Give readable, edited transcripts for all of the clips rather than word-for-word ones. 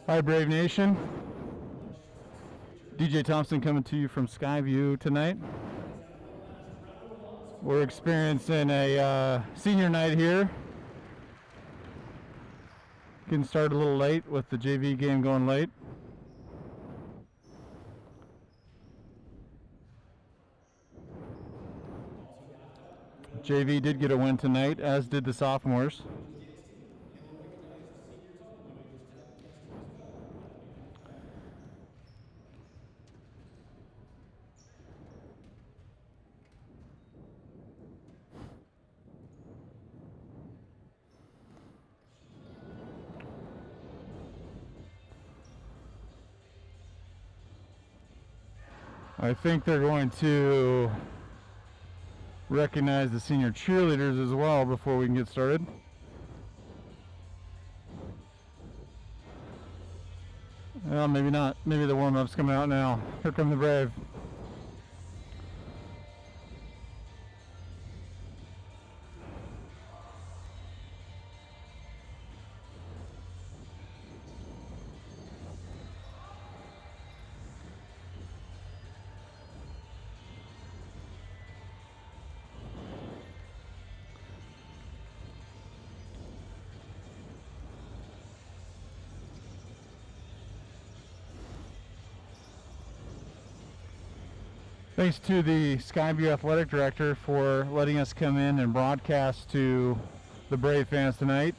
Hi, Brave Nation. DJ Thompson coming to you from Skyview tonight. We're experiencing a senior night here. Getting started a little late with the JV game going late. JV did get a win tonight, as did the sophomores. I think they're going to recognize the senior cheerleaders as well before we can get started. Well, maybe not. Maybe the warm-up's coming out now. Here come the Brave. Thanks to the Skyview Athletic Director for letting us come in and broadcast to the Brave fans tonight.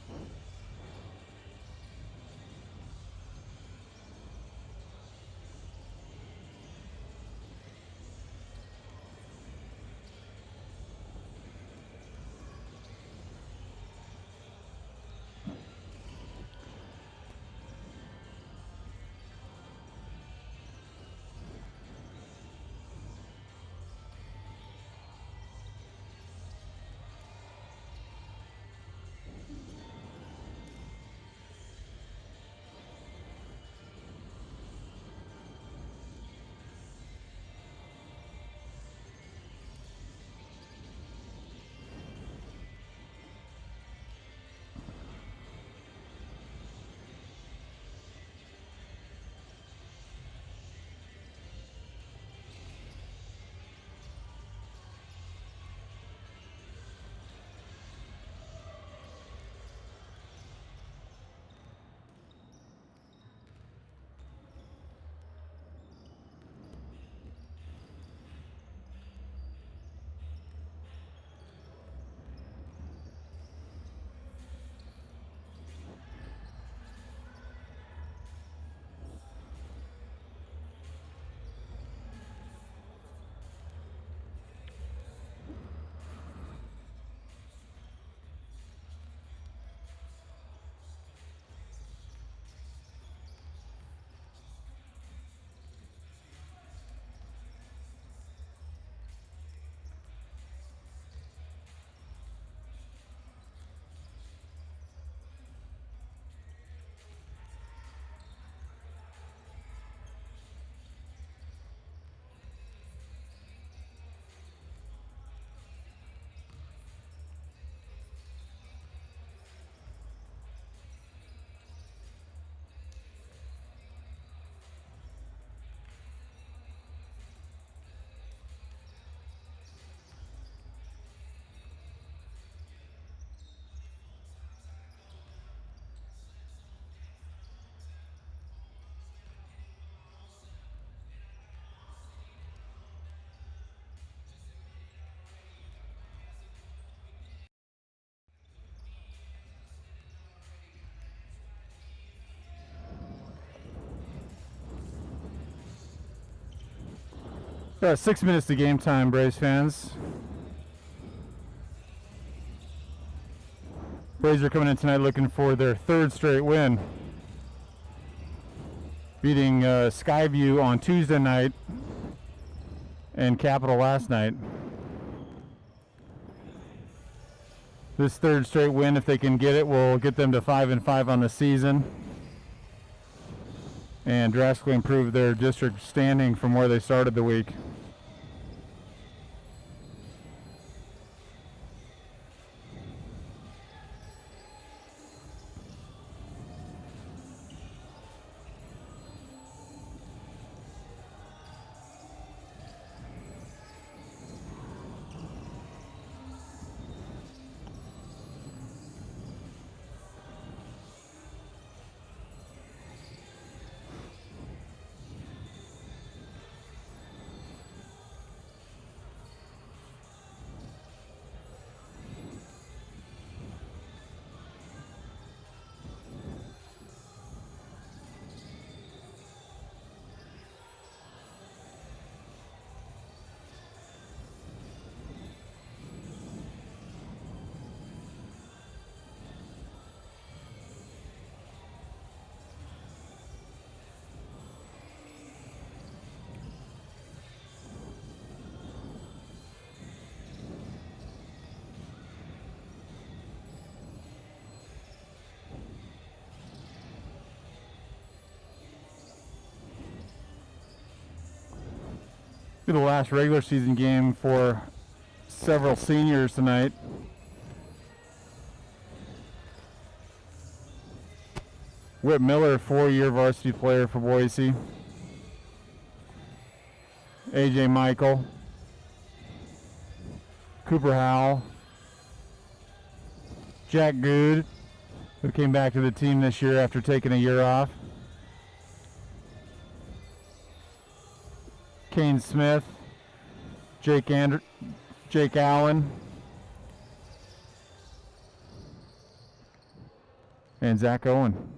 Got 6 minutes to game time, Braves fans. Braves are coming in tonight looking for their third straight win, beating Skyview on Tuesday night and Capital last night. This third straight win, if they can get it, will get them to 5-5 on the season and drastically improve their district standing from where they started the week. Be the last regular season game for several seniors tonight. Whit Miller, 4-year varsity player for Boise. AJ Michael. Cooper Howell. Jack Good, who came back to the team this year after taking a year off. Kane Smith. Jake Allen. And Zach Owen.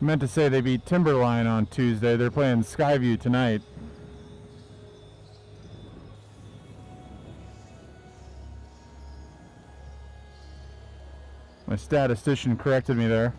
I meant to say they beat Timberline on Tuesday. They're playing Skyview tonight. My statistician corrected me there.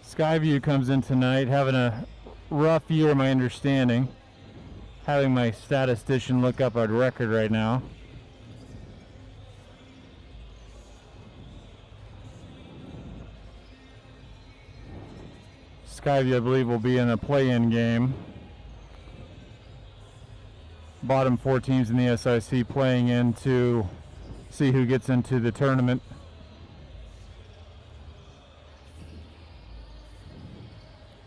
Skyview comes in tonight having a rough year, my understanding. Having my statistician look up our record right now. Skyview, I believe, will be in a play-in game. Bottom 4 teams in the SIC playing in to see who gets into the tournament.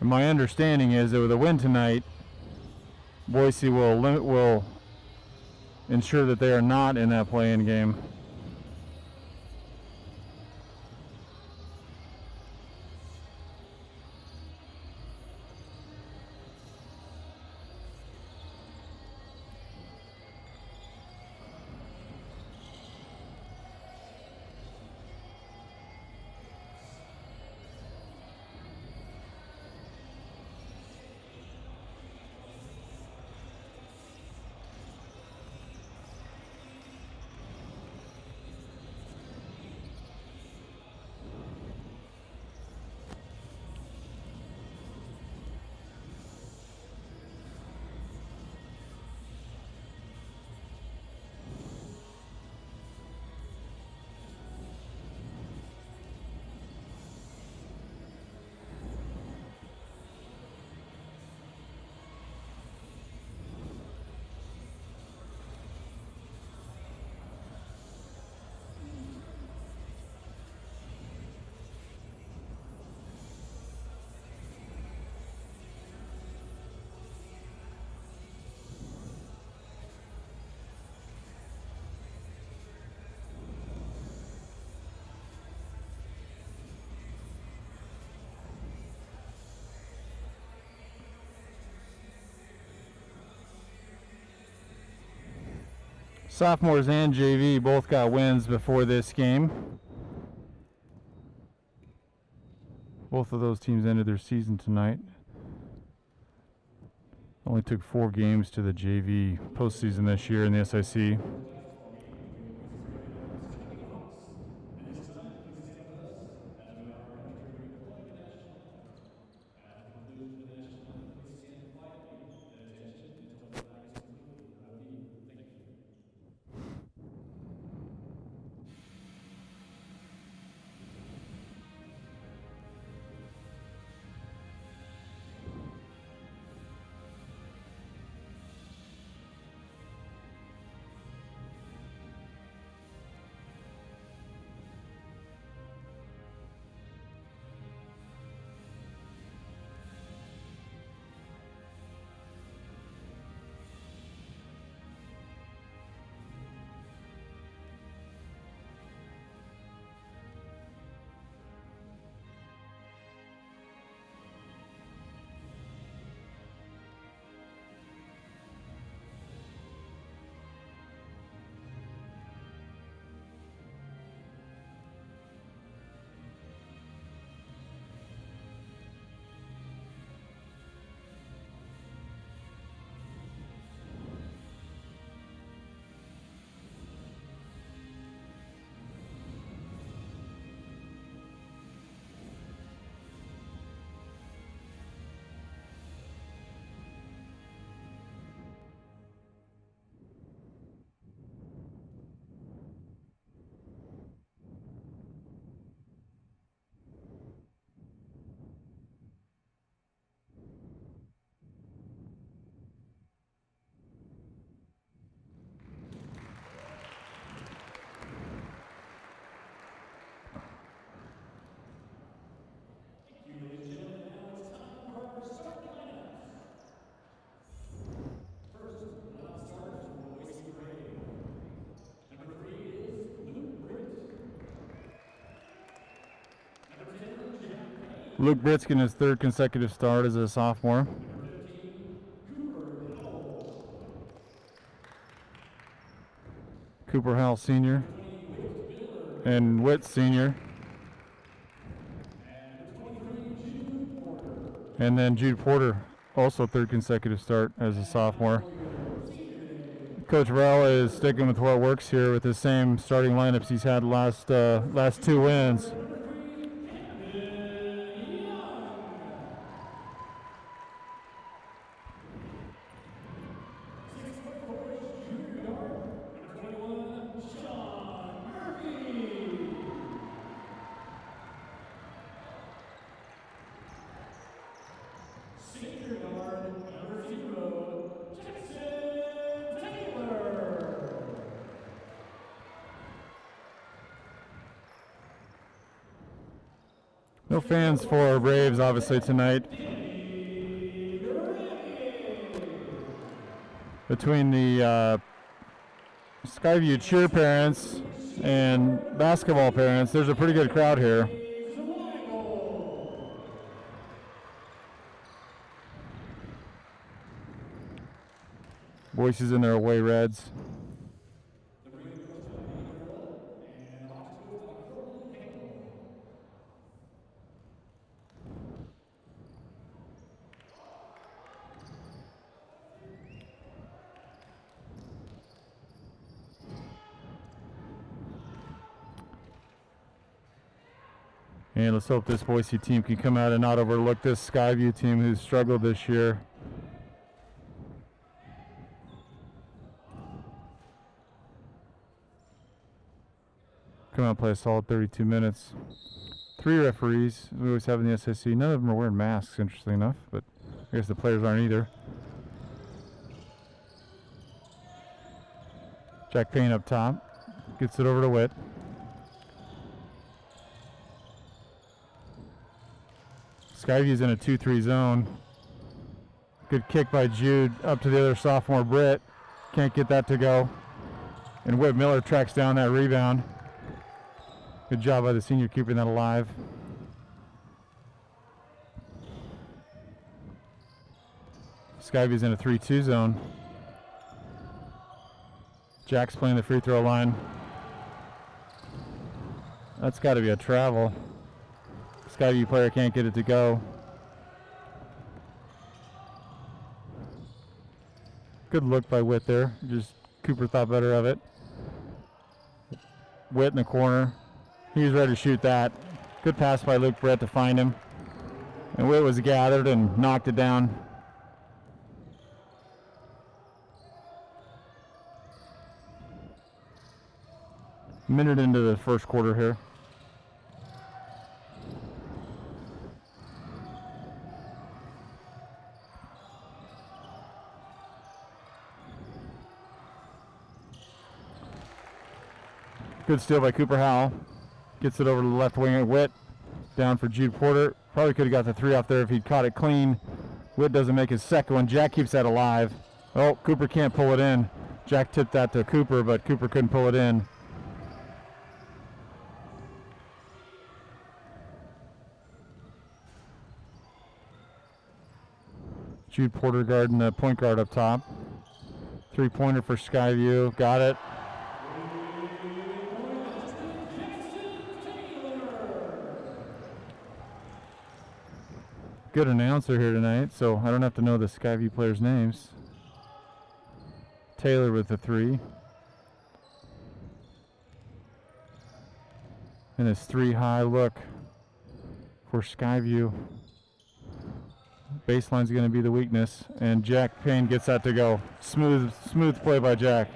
And my understanding is that with a win tonight, Boise will ensure that they are not in that play-in game. Sophomores and JV both got wins before this game. Both of those teams ended their season tonight. Only took 4 games to the JV postseason this year in the SIC. Luke Britskin, his third consecutive start as a sophomore. Cooper Howell, senior. And Witt, senior. And then Jude Porter, also third consecutive start as a sophomore. Coach Varela is sticking with what works here with the same starting lineups he's had last 2 wins. No fans for Braves, obviously, tonight. Between the Skyview cheer parents and basketball parents, there's a pretty good crowd here. Boise's in their away reds. And let's hope this Boise team can come out and not overlook this Skyview team who's struggled this year. Come out and play a solid 32 minutes. 3 referees, we always have in the SIC. None of them are wearing masks, interestingly enough, but I guess the players aren't either. Jack Payne up top, gets it over to Witt. Skyview's in a 2-3 zone. Good kick by Jude up to the other sophomore Britt. Can't get that to go. And Whit Miller tracks down that rebound. Good job by the senior keeping that alive. Skyview's in a 3-2 zone. Jack's playing the free throw line. That's got to be a travel. Skyview player can't get it to go. Good look by Witt there. Just Cooper thought better of it. Witt in the corner. He was ready to shoot that. Good pass by Luke Brett to find him. And Witt was gathered and knocked it down. Minute into the first quarter here. Good steal by Cooper Howell. Gets it over to the left wing at Witt. Down for Jude Porter. Probably could have got the 3 off there if he'd caught it clean. Witt doesn't make his second one. Jack keeps that alive. Oh, Cooper can't pull it in. Jack tipped that to Cooper, but Cooper couldn't pull it in. Jude Porter guarding the point guard up top. 3-pointer for Skyview. Got it. Good announcer here tonight, so I don't have to know the Skyview players' names. Taylor with the 3. And his 3-high look for Skyview. Baseline's going to be the weakness, and Jack Payne gets that to go. Smooth play by Jack.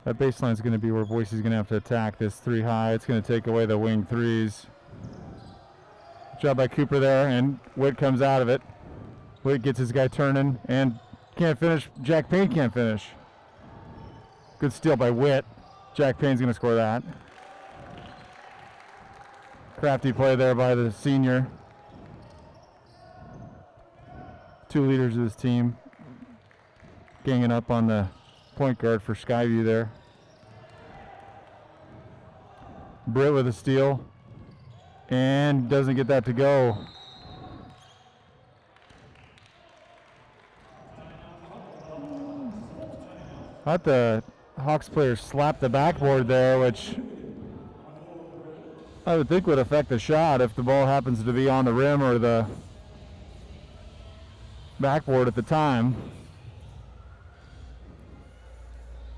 That baseline is going to be where Boise is going to have to attack this 3-high. It's going to take away the wing 3s. Good job by Cooper there, and Witt comes out of it. Witt gets his guy turning and can't finish. Jack Payne can't finish. Good steal by Witt. Jack Payne's going to score that. Crafty play there by the senior. 2 leaders of this team ganging up on the point guard for Skyview there. Britt with a steal. And doesn't get that to go. Thought the Hawks player slapped the backboard there, which I would think would affect the shot if the ball happens to be on the rim or the backboard at the time.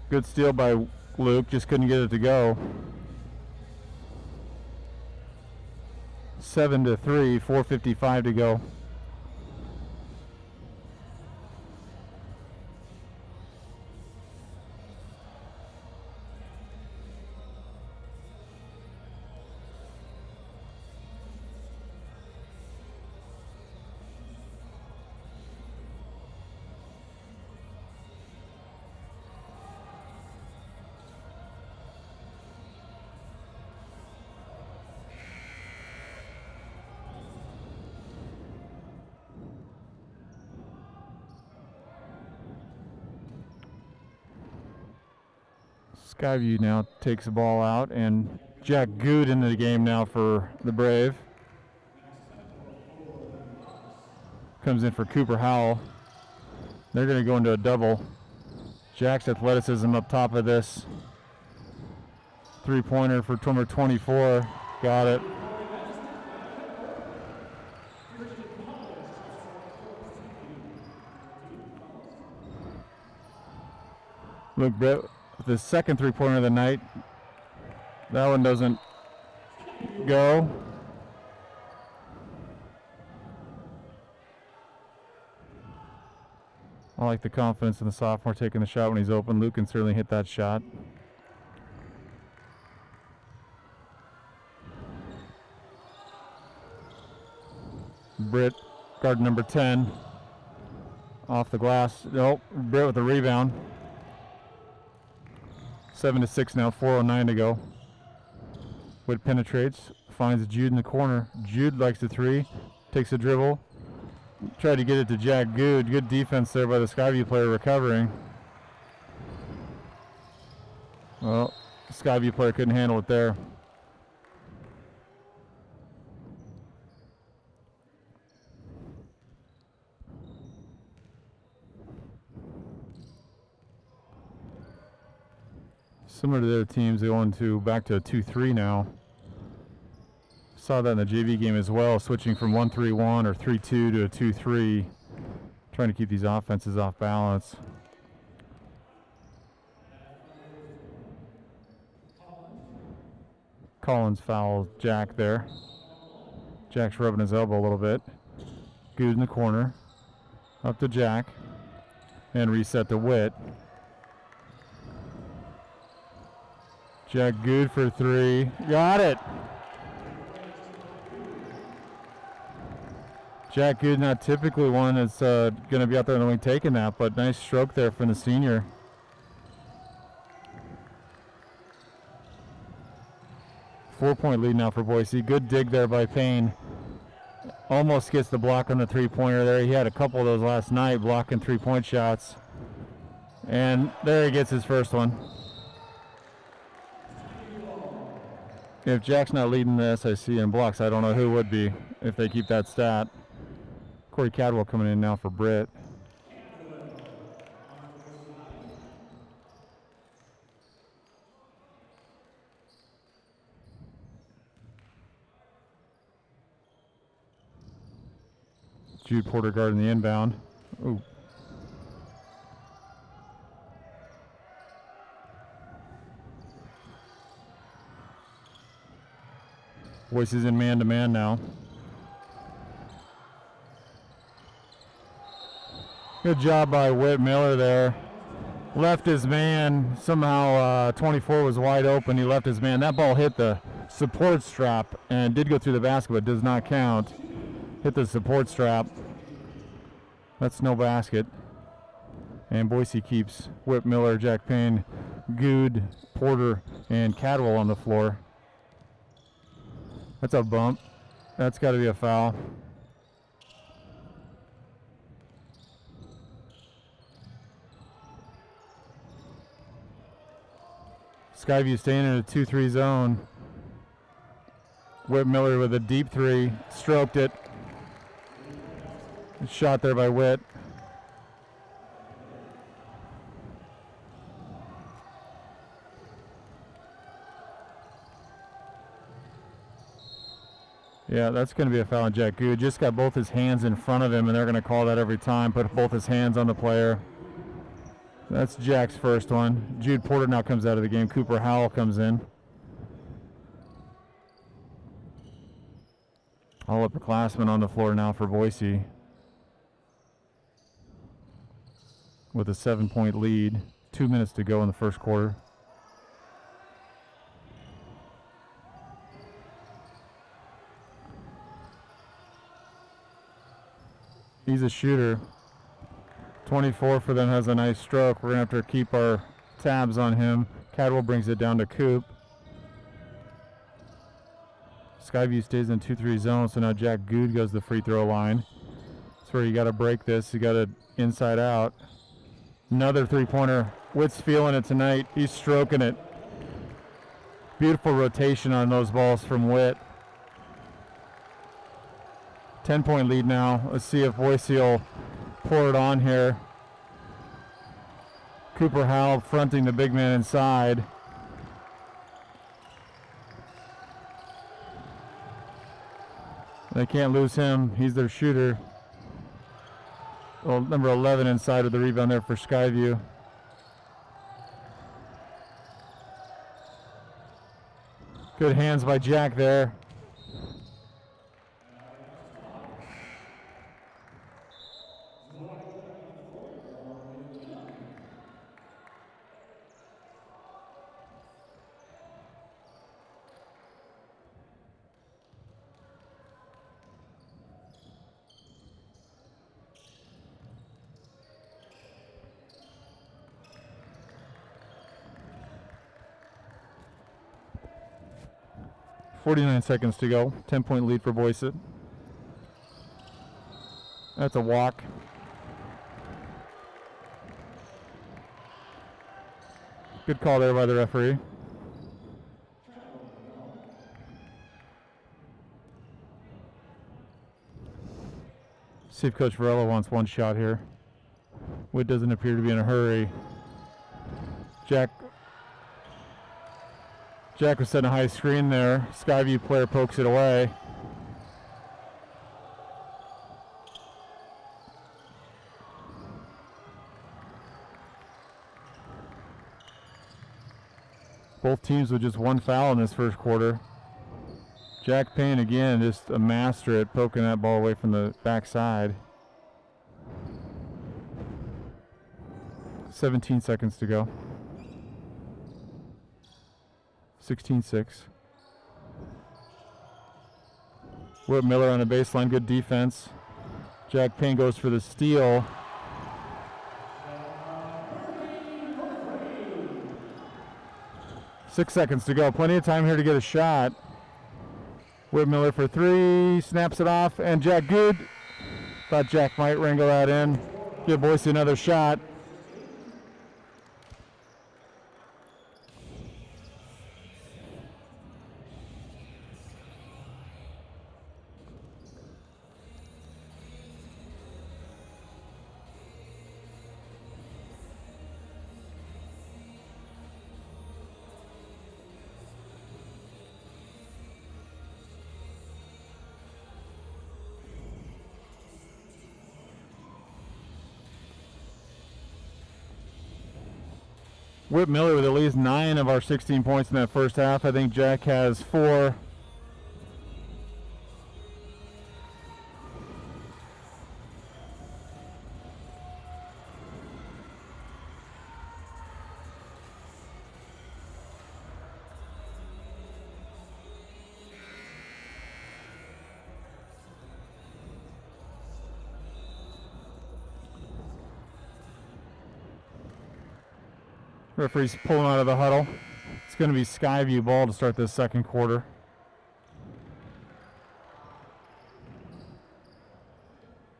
Good steal by Luke, just couldn't get it to go. 7-3, 4:55 to go. Skyview now takes the ball out, and Jack Good into the game now for the Brave. Comes in for Cooper Howell. They're going to go into a double. Jack's athleticism up top of this. Three-pointer for number 24. Got it. Look, Brett, the second three-pointer of the night. That one doesn't go. I like the confidence in the sophomore taking the shot when he's open. Luke can certainly hit that shot. Britt, guard number 10. Off the glass. Nope, Britt with the rebound. 7-6 now, 4:09 to go. Witt penetrates, finds Jude in the corner. Jude likes the three, takes a dribble. Tried to get it to Jack Good. Good defense there by the Skyview player recovering. Well, the Skyview player couldn't handle it there. Similar to the other teams, they're going to back to a 2-3 now. Saw that in the JV game as well, switching from 1-3-1 or 3-2 to a 2-3, trying to keep these offenses off balance. Collins fouls Jack there. Jack's rubbing his elbow a little bit. Good in the corner. Up to Jack. And reset to Witt. Jack Good for three. Got it! Jack Good, not typically one that's going to be out there in the wing taking that, but nice stroke there from the senior. Four-point lead now for Boise. Good dig there by Payne. Almost gets the block on the three-pointer there. He had a couple of those last night, blocking three-point shots. And there he gets his first one. If Jack's not leading the SIC in blocks, I don't know who would be if they keep that stat. Corey Cadwell coming in now for Britt. Jude Porter guarding the inbound. Ooh. Boise's in man-to-man now. Good job by Whit Miller there. Left his man. Somehow 24 was wide open. He left his man. That ball hit the support strap and did go through the basket, but does not count. Hit the support strap. That's no basket. And Boise keeps Whit Miller, Jack Payne, Good, Porter, and Cadwell on the floor. That's a bump. That's got to be a foul. Skyview staying in a 2-3 zone. Whit Miller with a deep three, stroked it. Shot there by Whit. Yeah, that's going to be a foul on Jack Good. Just got both his hands in front of him, and they're going to call that every time. Put both his hands on the player. That's Jack's first one. Jude Porter now comes out of the game. Cooper Howell comes in. All upperclassmen on the floor now for Boise. With a 7-point lead. 2 minutes to go in the first quarter. He's a shooter. 24 for them, has a nice stroke. We're going to have to keep our tabs on him. Cadwell brings it down to Coop. Skyview stays in 2-3 zone, so now Jack Good goes to the free throw line. That's where you got to break this. You got to inside out. Another three-pointer. Whit's feeling it tonight. He's stroking it. Beautiful rotation on those balls from Whit. 10-point lead now. Let's see if Boise will pour it on here. Cooper Howell fronting the big man inside. They can't lose him. He's their shooter. Well, number 11 inside with the rebound there for Skyview. Good hands by Jack there. .49 seconds to go. 10-point lead for Boise. That's a walk. Good call there by the referee. See if Coach Varela wants one shot here. Whit doesn't appear to be in a hurry. Jack was setting a high screen there. Skyview player pokes it away. Both teams with just one foul in this first quarter. Jack Payne again, just a master at poking that ball away from the backside. 17 seconds to go. 16-6. Whit Miller on the baseline, good defense. Jack Payne goes for the steal. Six seconds to go. Plenty of time here to get a shot. Whit Miller for three, snaps it off, and Jack Good. Thought Jack might wrangle that in. Give Boise another shot. Whit Miller with at least 9 of our 16 points in that first half. I think Jack has 4. Referee's pulling out of the huddle. It's going to be Skyview ball to start this second quarter.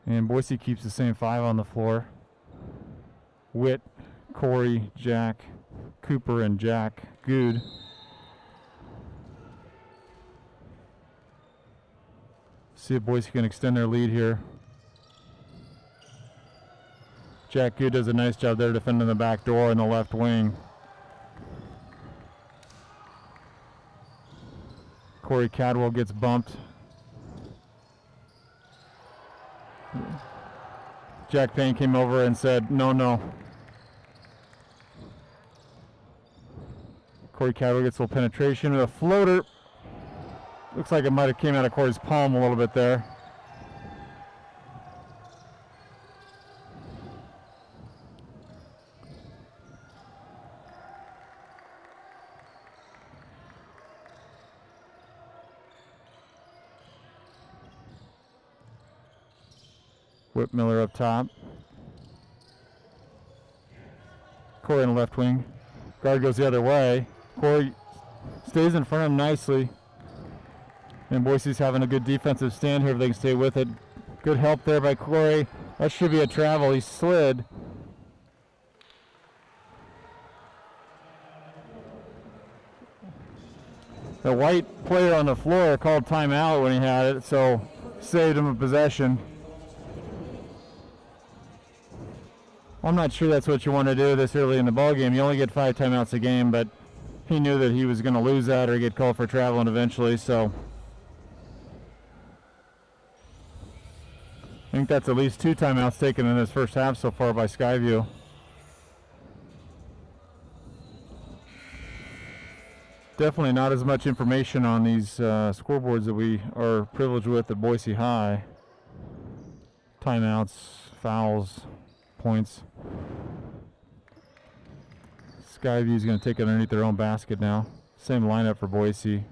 And Boise keeps the same 5 on the floor. Whit, Corey, Jack, Cooper, and Jack Good. See if Boise can extend their lead here. Jack Good does a nice job there defending the back door in the left wing. Corey Cadwell gets bumped. Jack Payne came over and said, no, no. Corey Cadwell gets a little penetration with a floater. Looks like it might have came out of Corey's palm a little bit there. Whip Miller up top. Corey in the left wing. Guard goes the other way. Corey stays in front of him nicely. And Boise's having a good defensive stand here if they can stay with it. Good help there by Corey. That should be a travel. He slid. The white player on the floor called timeout when he had it, so saved him a possession. I'm not sure that's what you want to do this early in the ball game. You only get 5 timeouts a game, but he knew that he was going to lose that or get called for traveling eventually, so I think that's at least 2 timeouts taken in this first half so far by Skyview. Definitely not as much information on these scoreboards that we are privileged with at Boise High. Timeouts, fouls, points. Skyview is going to take it underneath their own basket now. Same lineup for Boise.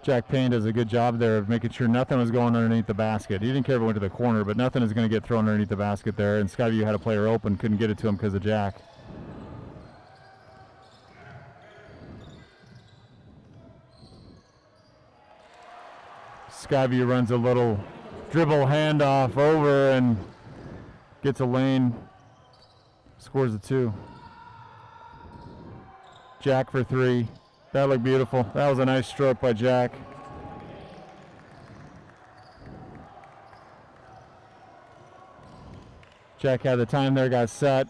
Jack Payne does a good job there of making sure nothing was going underneath the basket. He didn't care if it went to the corner, but nothing is going to get thrown underneath the basket there. And Skyview had a player open, couldn't get it to him because of Jack. Skyview runs a little dribble handoff over and gets a lane, scores a 2. Jack for 3. That looked beautiful. That was a nice stroke by Jack. Jack had the time there, got set.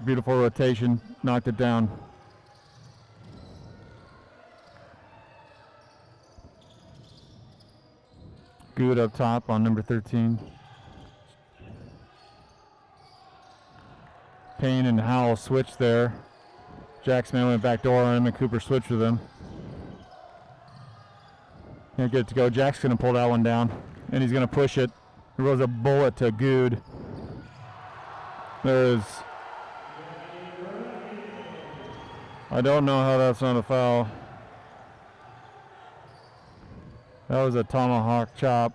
Beautiful rotation, knocked it down. Good up top on number 13. Payne and Howell switched there. Jack's man went back door on him and Cooper switched with him. Can't get it to go. Jack's going to pull that one down and he's going to push it. He rolls a bullet to Good. There is. I don't know how that's not a foul. That was a tomahawk chop.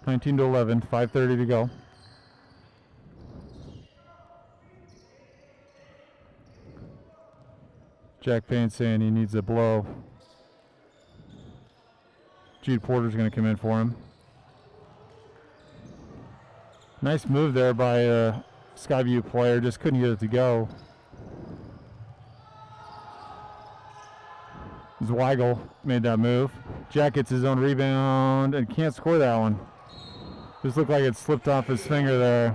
(19-11), 5:30 to go. Jack Payne saying he needs a blow. Jude Porter's going to come in for him. Nice move there by a Skyview player, just couldn't get it to go. Zweigel made that move. Jack gets his own rebound and can't score that one. Just looked like it slipped off his finger there.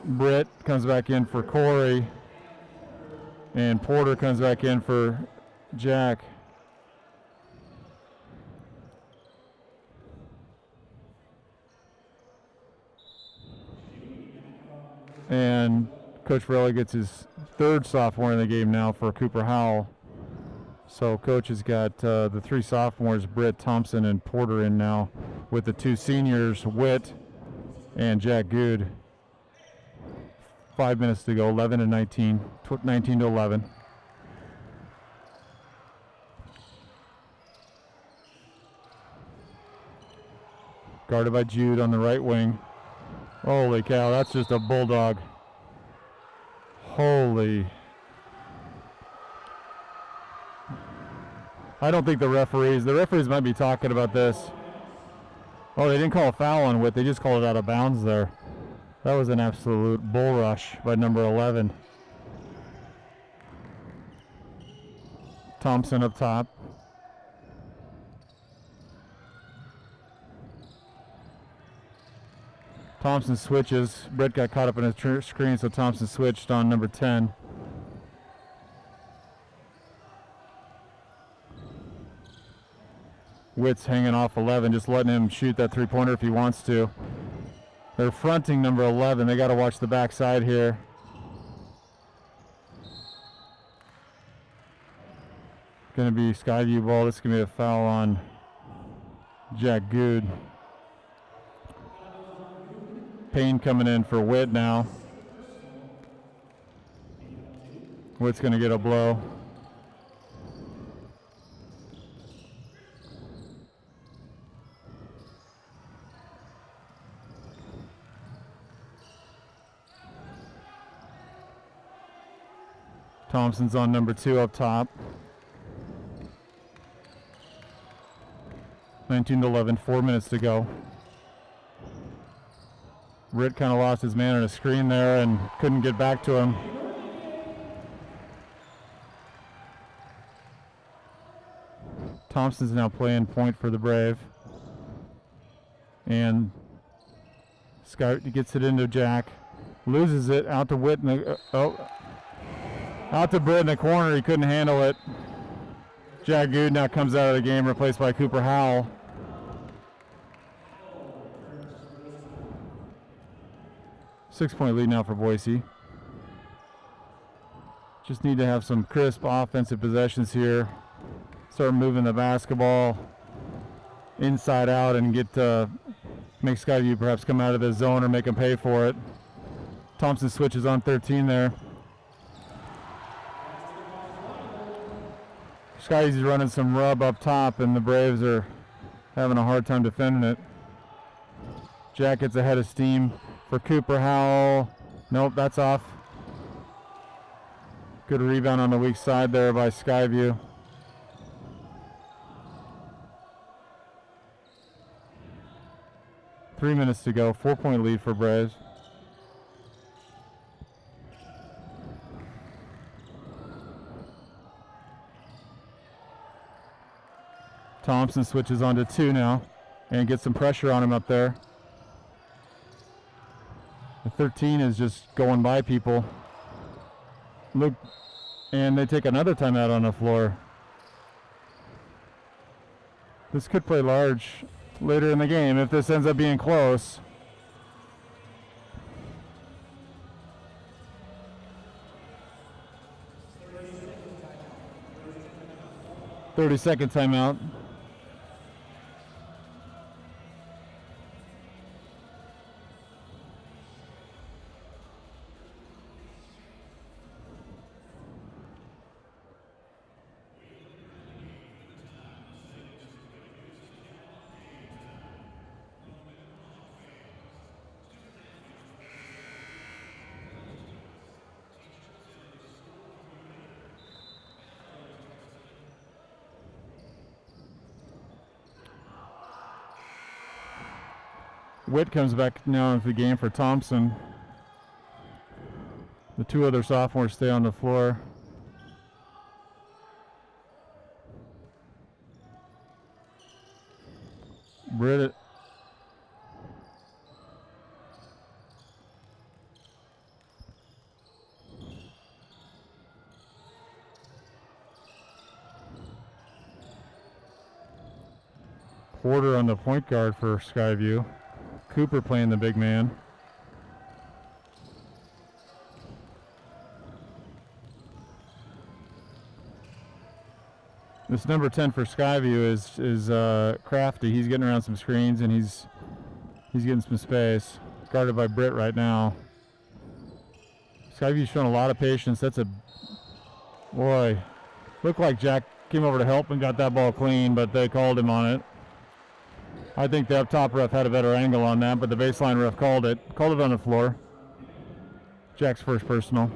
Britt comes back in for Corey. And Porter comes back in for Jack. And Coach Varela gets his 3rd sophomore in the game now for Cooper Howell. So Coach has got the 3 sophomores, Britt, Thompson, and Porter in now with the 2 seniors, Witt and Jack Good. 5 minutes to go, 11-19, 19-11. Guarded by Jude on the right wing. Holy cow, that's just a bulldog. Holy. I don't think the referees might be talking about this. Oh, they didn't call a foul on Witt, they just called it out of bounds there. That was an absolute bull rush by number 11. Thompson up top. Thompson switches. Britt got caught up in a screen, so Thompson switched on number 10. Witt's hanging off 11, just letting him shoot that three-pointer if he wants to. They're fronting number 11. They got to watch the backside here. Going to be Skyview ball. This is going to be a foul on Jack Good. Payne coming in for Witt now. Witt's going to get a blow. Thompson's on number 2 up top. 19-11, 4 minutes to go. Britt kind of lost his man on a screen there and couldn't get back to him. Thompson's now playing point for the Brave. And Scott gets it into Jack. Loses it out to Witt in the, out to Britt in the corner. He couldn't handle it. Jack Good now comes out of the game, replaced by Cooper Howell. Six-point lead now for Boise. Just need to have some crisp offensive possessions here. Start moving the basketball inside out and get make Skyview perhaps come out of the zone or make them pay for it. Thompson switches on 13 there. Skyview's running some rub up top, and the Braves are having a hard time defending it. Jack gets ahead of steam for Cooper Howell. Nope, that's off. Good rebound on the weak side there by Skyview. Three minutes to go, 4-point lead for Braves. Thompson switches on to 2 now and gets some pressure on him up there. The 13 is just going by people. Look, and they take another timeout on the floor. This could play large later in the game if this ends up being close. Thirty-second timeout. Witt comes back now into the game for Thompson. The 2 other sophomores stay on the floor. Britt. Porter on the point guard for Skyview. Cooper playing the big man. This number 10 for Skyview is crafty. He's getting around some screens and he's getting some space. Guarded by Britt right now. Skyview's showing a lot of patience. That's a boy. Looked like Jack came over to help and got that ball clean, but they called him on it. I think the up top ref had a better angle on that, but the baseline ref called it on the floor. Jack's first personal.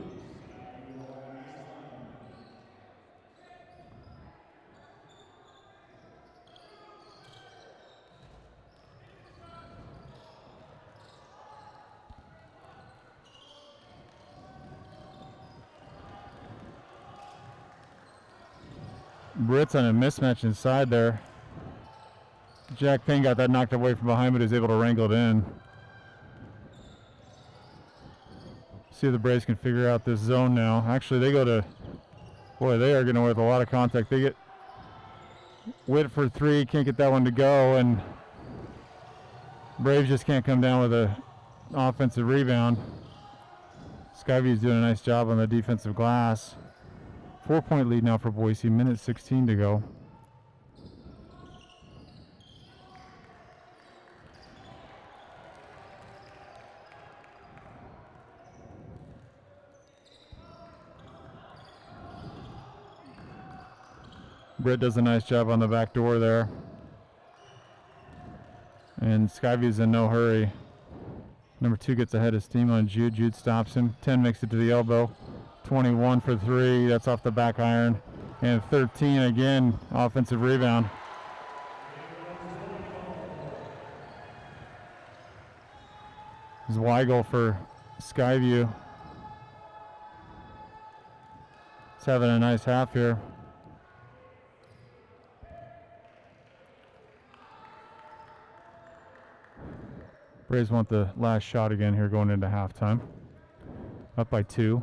Britt's on a mismatch inside there. Jack Payne got that knocked away from behind, but is able to wrangle it in. See if the Braves can figure out this zone now. Actually, they go to, boy, they are going to with a lot of contact. They get Witt for three, can't get that one to go, and Braves just can't come down with a offensive rebound. Skyview is doing a nice job on the defensive glass. 4-point lead now for Boise, minute 16 to go. Britt does a nice job on the back door there. And Skyview's in no hurry. Number 2 gets ahead of steam on Jude. Jude stops him. 10 makes it to the elbow. 21 for 3. That's off the back iron. And 13 again, offensive rebound. Zweigel for Skyview. He's having a nice half here. Braves want the last shot again here going into halftime. Up by 2.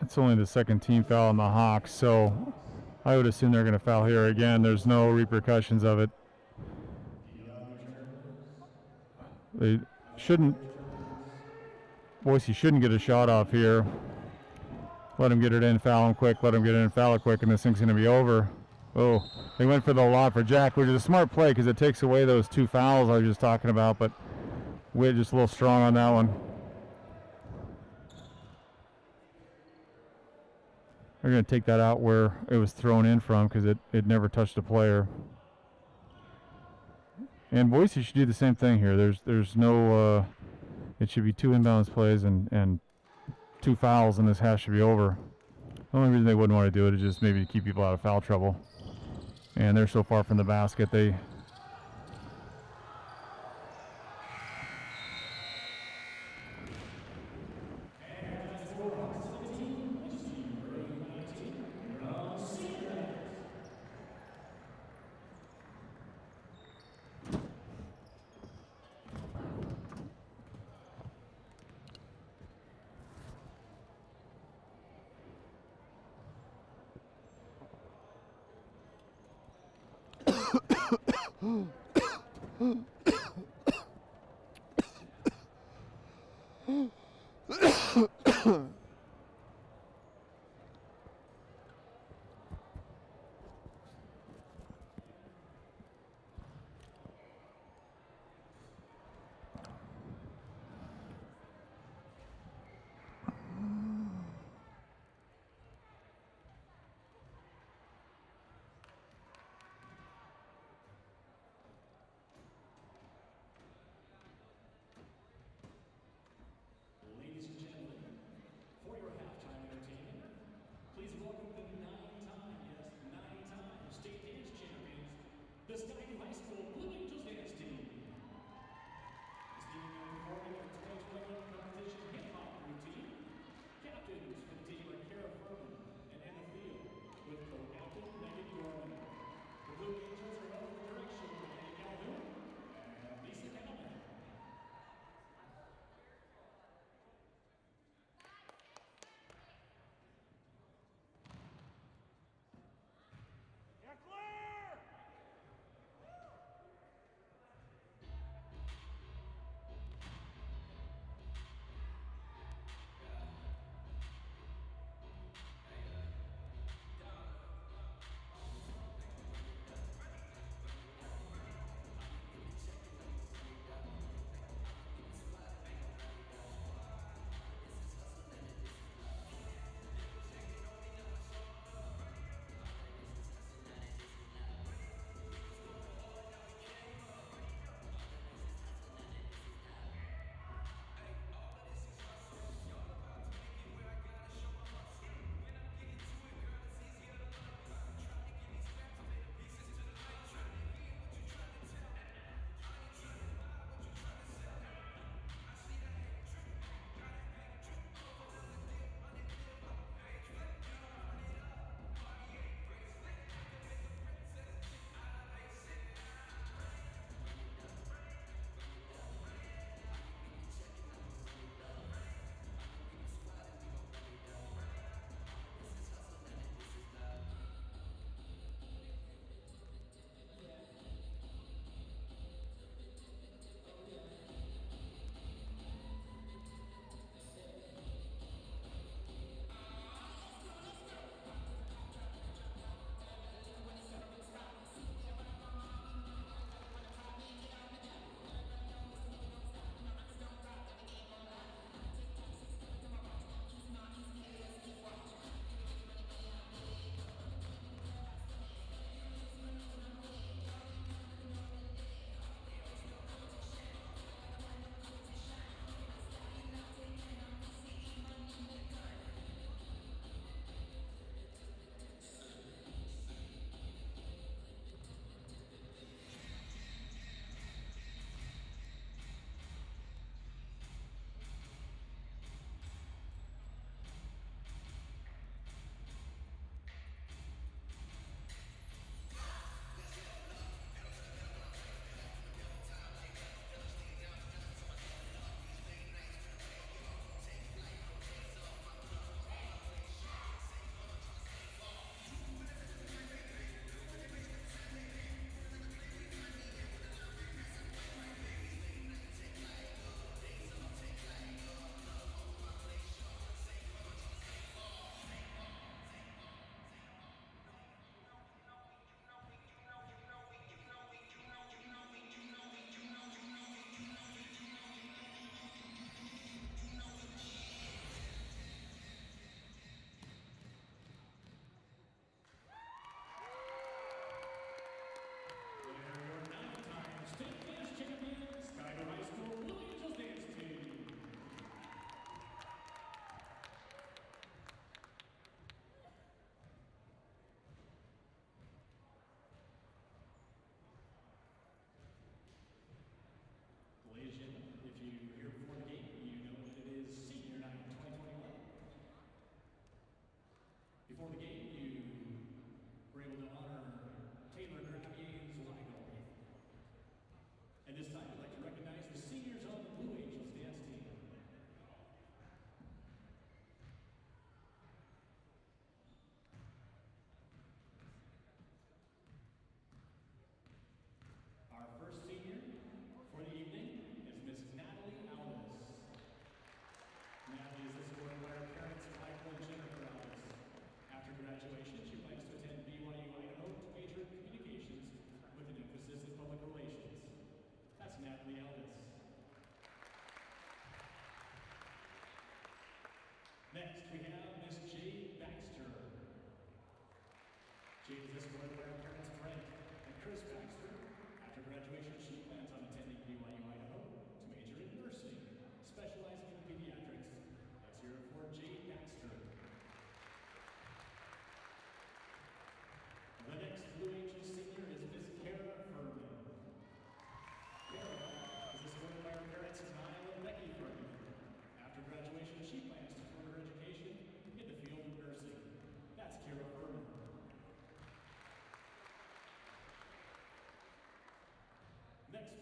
It's only the second team foul on the Hawks, so I would assume they're going to foul here again. There's no repercussions of it. They shouldn't, Boise shouldn't get a shot off here. Let him get it in, foul him quick, let him get it in, foul it quick, and this thing's going to be over. Oh, they went for the lob for Jack, which is a smart play because it takes away those 2 fouls I was just talking about, but Witt just a little strong on that one. They're going to take that out where it was thrown in from because it never touched a player. And Boise should do the same thing here. There's no, it should be 2 inbounds plays and 2 fouls, and this half should be over. The only reason they wouldn't want to do it is just maybe to keep people out of foul trouble. And they're so far from the basket, they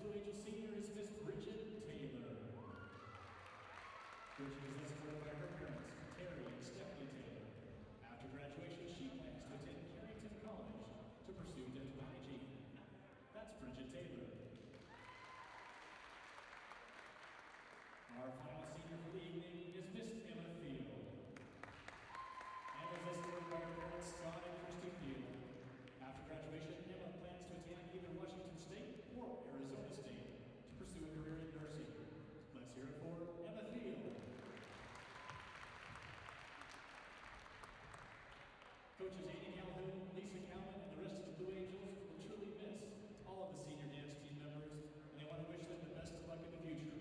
Blue Angel senior is Miss Bridget Taylor. Bridget is escorted by her parents, Terry and Stephanie Taylor. After graduation, she plans to attend Carrington College to pursue dental hygiene. That's Bridget Taylor. Our final senior for the evening is Miss Emma Field. Emma is escorted by her parents, Scott and Christy Field. After graduation, Emma plans to attend either Washington State or Arizona State to pursue a career in nursing. Let's hear it for Emma Field. Coaches Amy Calhoun, Lisa Cowan, and the rest of the Blue Angels will truly miss all of the senior dance team members, and they want to wish them the best of luck in the future.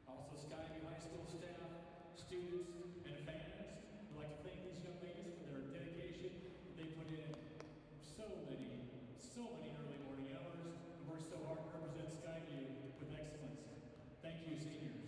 Also, Skyview High School staff, students, and fans would like to thank these young ladies for their dedication. They put in so many early morning hours and worked so hard to represent Skyview with excellence. Thank you, seniors.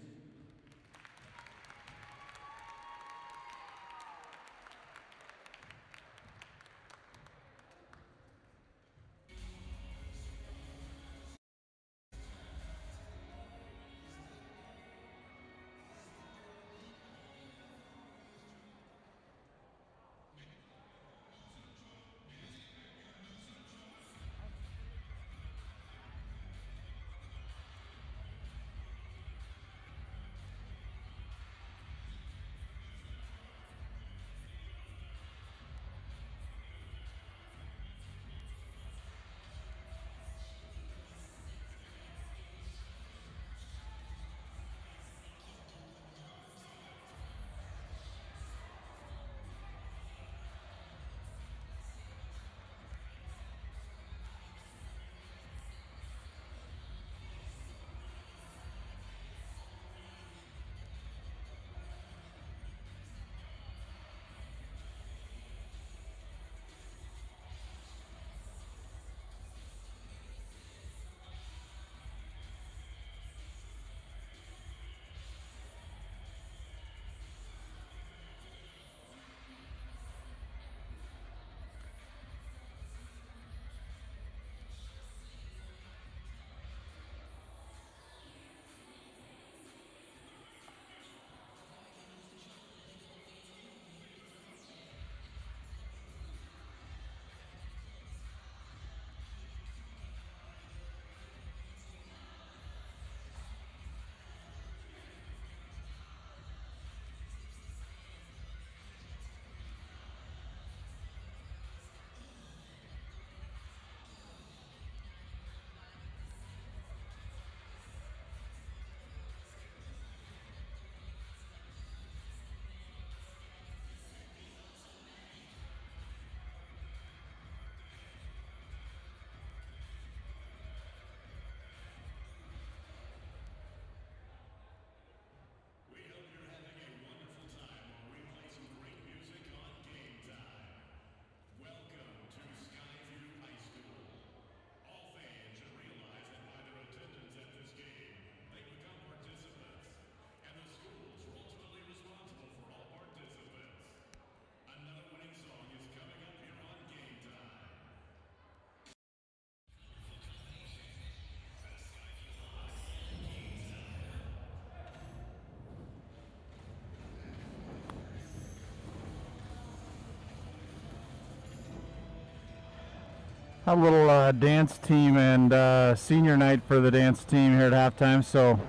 A little dance team and senior night for the dance team here at halftime, so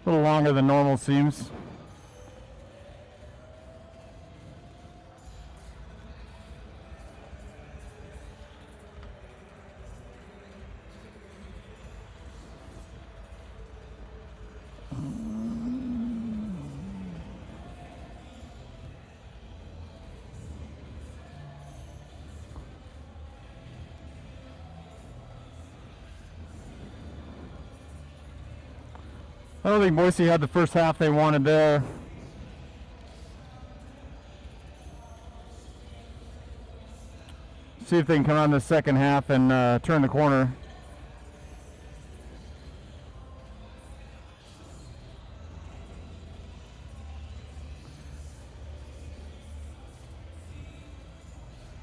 a little longer than normal seems. I don't think Boise had the first half they wanted there. See if they can come on the second half and turn the corner.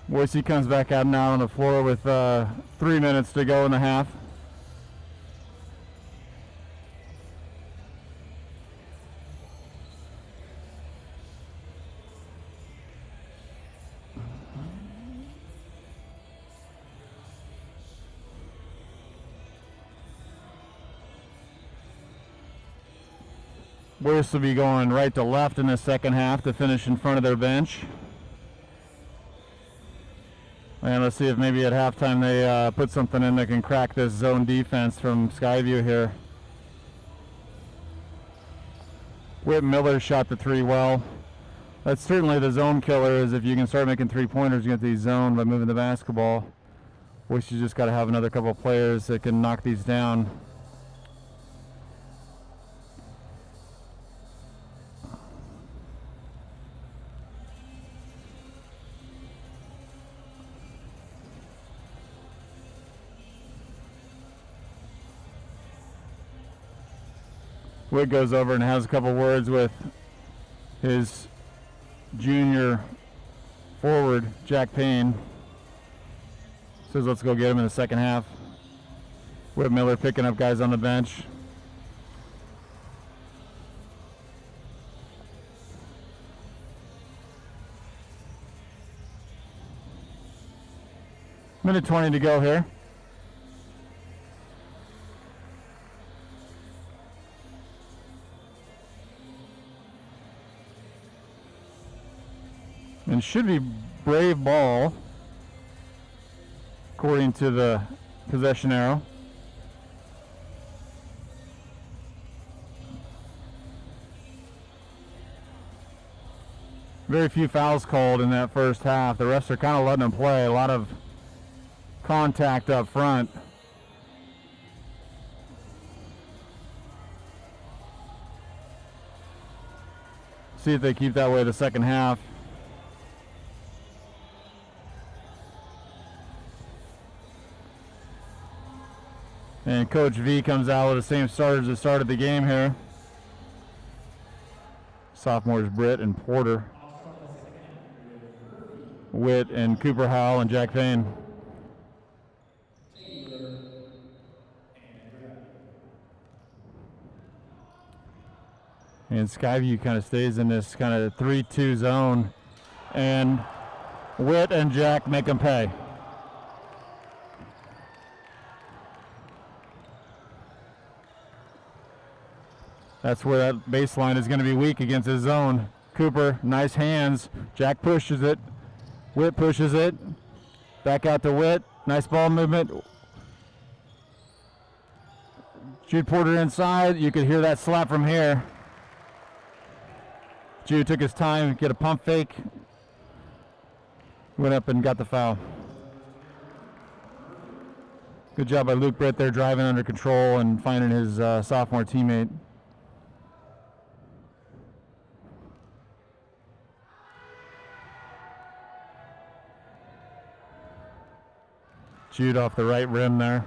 Boise comes back out now on the floor with 3 minutes to go in the half. Boise will be going right to left in the second half to finish in front of their bench. And let's see if maybe at halftime they put something in that can crack this zone defense from Skyview here. Whit Miller shot the three well. That's certainly the zone killer, is if you can start making three-pointers, you get these zone by moving the basketball. Wish you just got to have another couple of players that can knock these down. Witt goes over and has a couple words with his junior forward, Jack Payne. Says let's go get him in the second half. Whit Miller picking up guys on the bench. Minute 20 to go here. And should be Brave ball, according to the possession arrow. Very few fouls called in that first half. The refs are kind of letting them play. A lot of contact up front. See if they keep that way the second half. And Coach V comes out with the same starters that started the game here. Sophomores Britt and Porter. Witt and Cooper Howell and Jack Payne. And Skyview kind of stays in this kind of 3-2 zone. And Witt and Jack make them pay. That's where that baseline is going to be weak against his zone. Cooper, nice hands. Jack pushes it. Witt pushes it. Back out to Witt. Nice ball movement. Jude Porter inside. You could hear that slap from here. Jude took his time, get a pump fake. Went up and got the foul. Good job by Luke Britt there, driving under control and finding his sophomore teammate. Jude off the right rim there.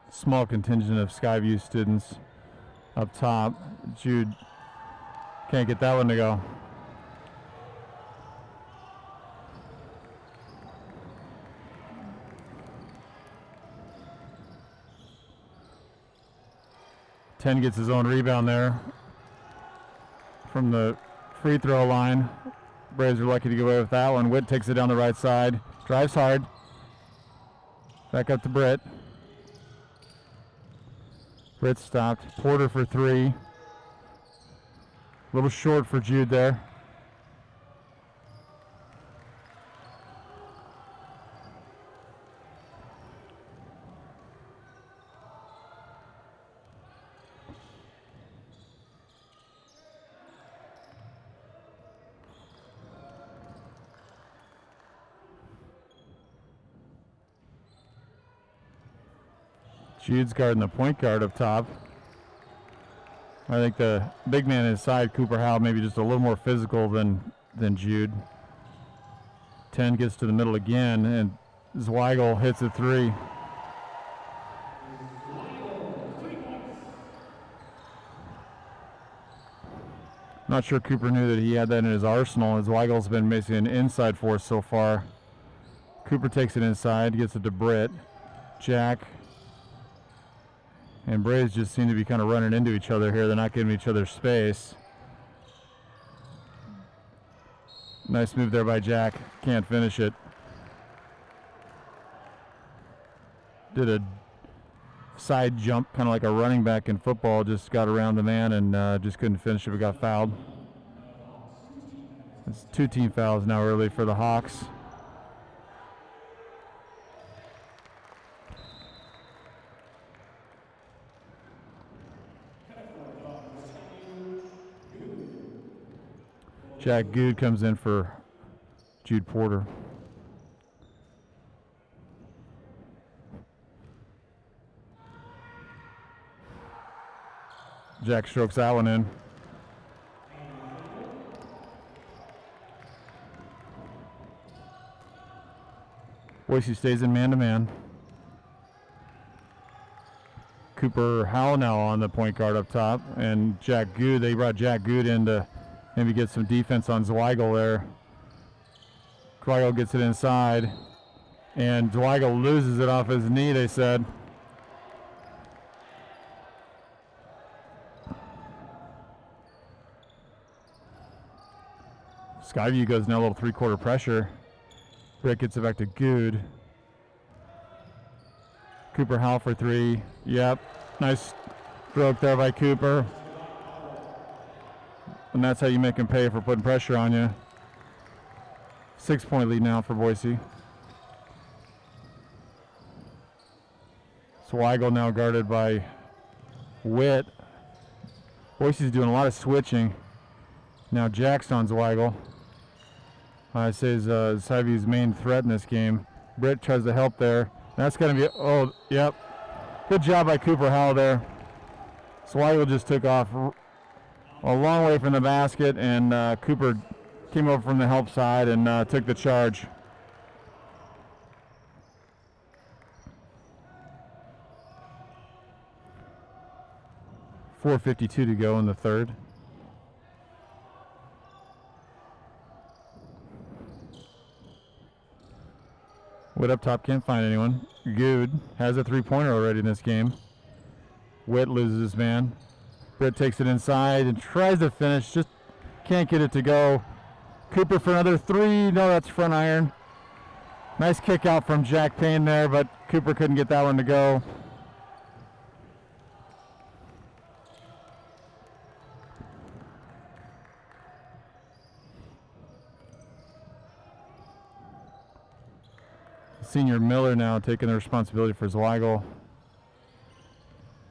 Small contingent of Skyview students up top. Jude can't get that one to go. Ten gets his own rebound there from the free throw line. Braves are lucky to get away with that one. Witt takes it down the right side. Drives hard. Back up to Britt. Britt stopped. Porter for three. A little short for Jude there. Jude's guarding the point guard up top. I think the big man inside, Cooper Howell, maybe just a little more physical than Jude. 10 gets to the middle again, and Zweigel hits a three. Not sure Cooper knew that he had that in his arsenal, as Weigel's been basically an inside force so far. Cooper takes it inside, gets it to Britt. Jack and Braves just seem to be kind of running into each other here. They're not giving each other space. Nice move there by Jack. Can't finish it. did a side jump, kind of like a running back in football, just got around the man and just couldn't finish it, but got fouled. It's 2 team fouls now early for the Hawks. Jack Good comes in for Jude Porter. Jack strokes that one in. Boise stays in man-to-man. Cooper Howell now on the point guard up top, and Jack Good, they brought Jack Good in to maybe get some defense on Zweigel there. Zweigel gets it inside, and Zweigel loses it off his knee, they said. Skyview goes now a little three-quarter pressure. Britt gets it back to Good. Cooper Howell for three. Yep, nice stroke there by Cooper. And that's how you make him pay for putting pressure on you. 6-point lead now for Boise. Zweigel now guarded by Witt. Boise's doing a lot of switching. Now Jack's on Zweigel. I say Skyview's main threat in this game. Britt tries to help there. That's going to be, oh, yep. Good job by Cooper Howell there. Zweigel just took off a long way from the basket, and Cooper came over from the help side and took the charge. .452 to go in the third. Witt up top, can't find anyone. Good has a three-pointer already in this game. Witt loses his man. Britt takes it inside and tries to finish, just can't get it to go. Cooper for another three. No, that's front iron. Nice kick out from Jack Payne there, but Cooper couldn't get that one to go. Senior Miller now taking the responsibility for Zweigel.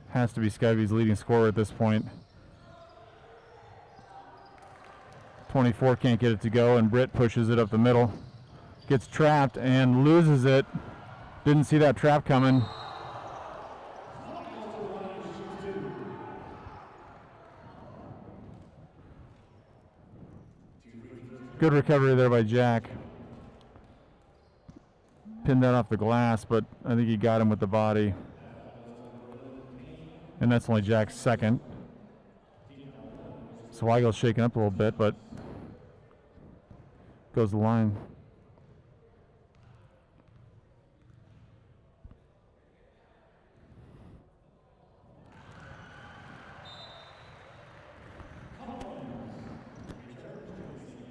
Has to be Skyview's leading scorer at this point. 24 can't get it to go, and Britt pushes it up the middle. Gets trapped and loses it. Didn't see that trap coming. Good recovery there by Jack. Pinned that off the glass, but I think he got him with the body. And that's only Jack's second. Zweigel's shaking up a little bit, but goes the line.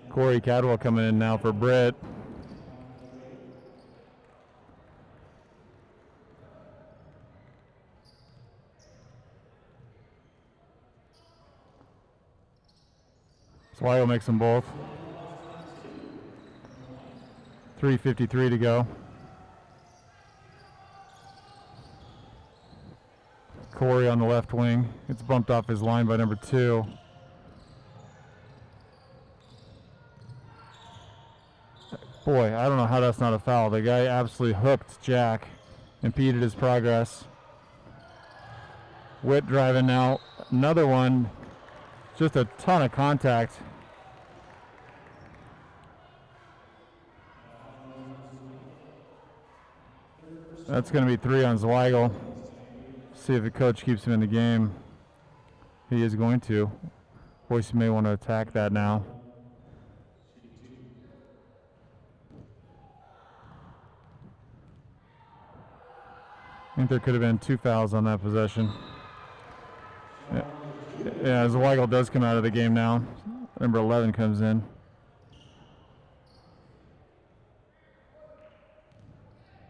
Corey Cadwell coming in now for Britt. Zweigel makes them both. 3:53 to go. Corey on the left wing. It's bumped off his line by number 2. Boy, I don't know how that's not a foul. The guy absolutely hooked Jack, impeded his progress. Witt driving now. Another one. Just a ton of contact. That's going to be 3 on Zweigel. See if the coach keeps him in the game. He is going to. Boise may want to attack that now. I think there could have been 2 fouls on that possession. Yeah, Zweigel does come out of the game now. Number 11 comes in.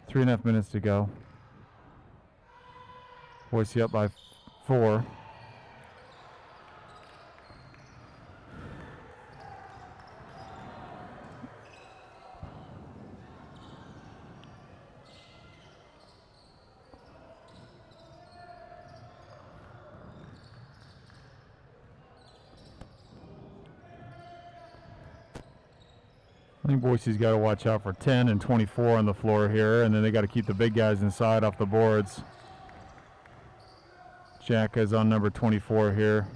.3.5 minutes to go. Boise up by 4. I think Boise's got to watch out for 10 and 24 on the floor here, and then they got to keep the big guys inside off the boards. Jack is on number 24 here.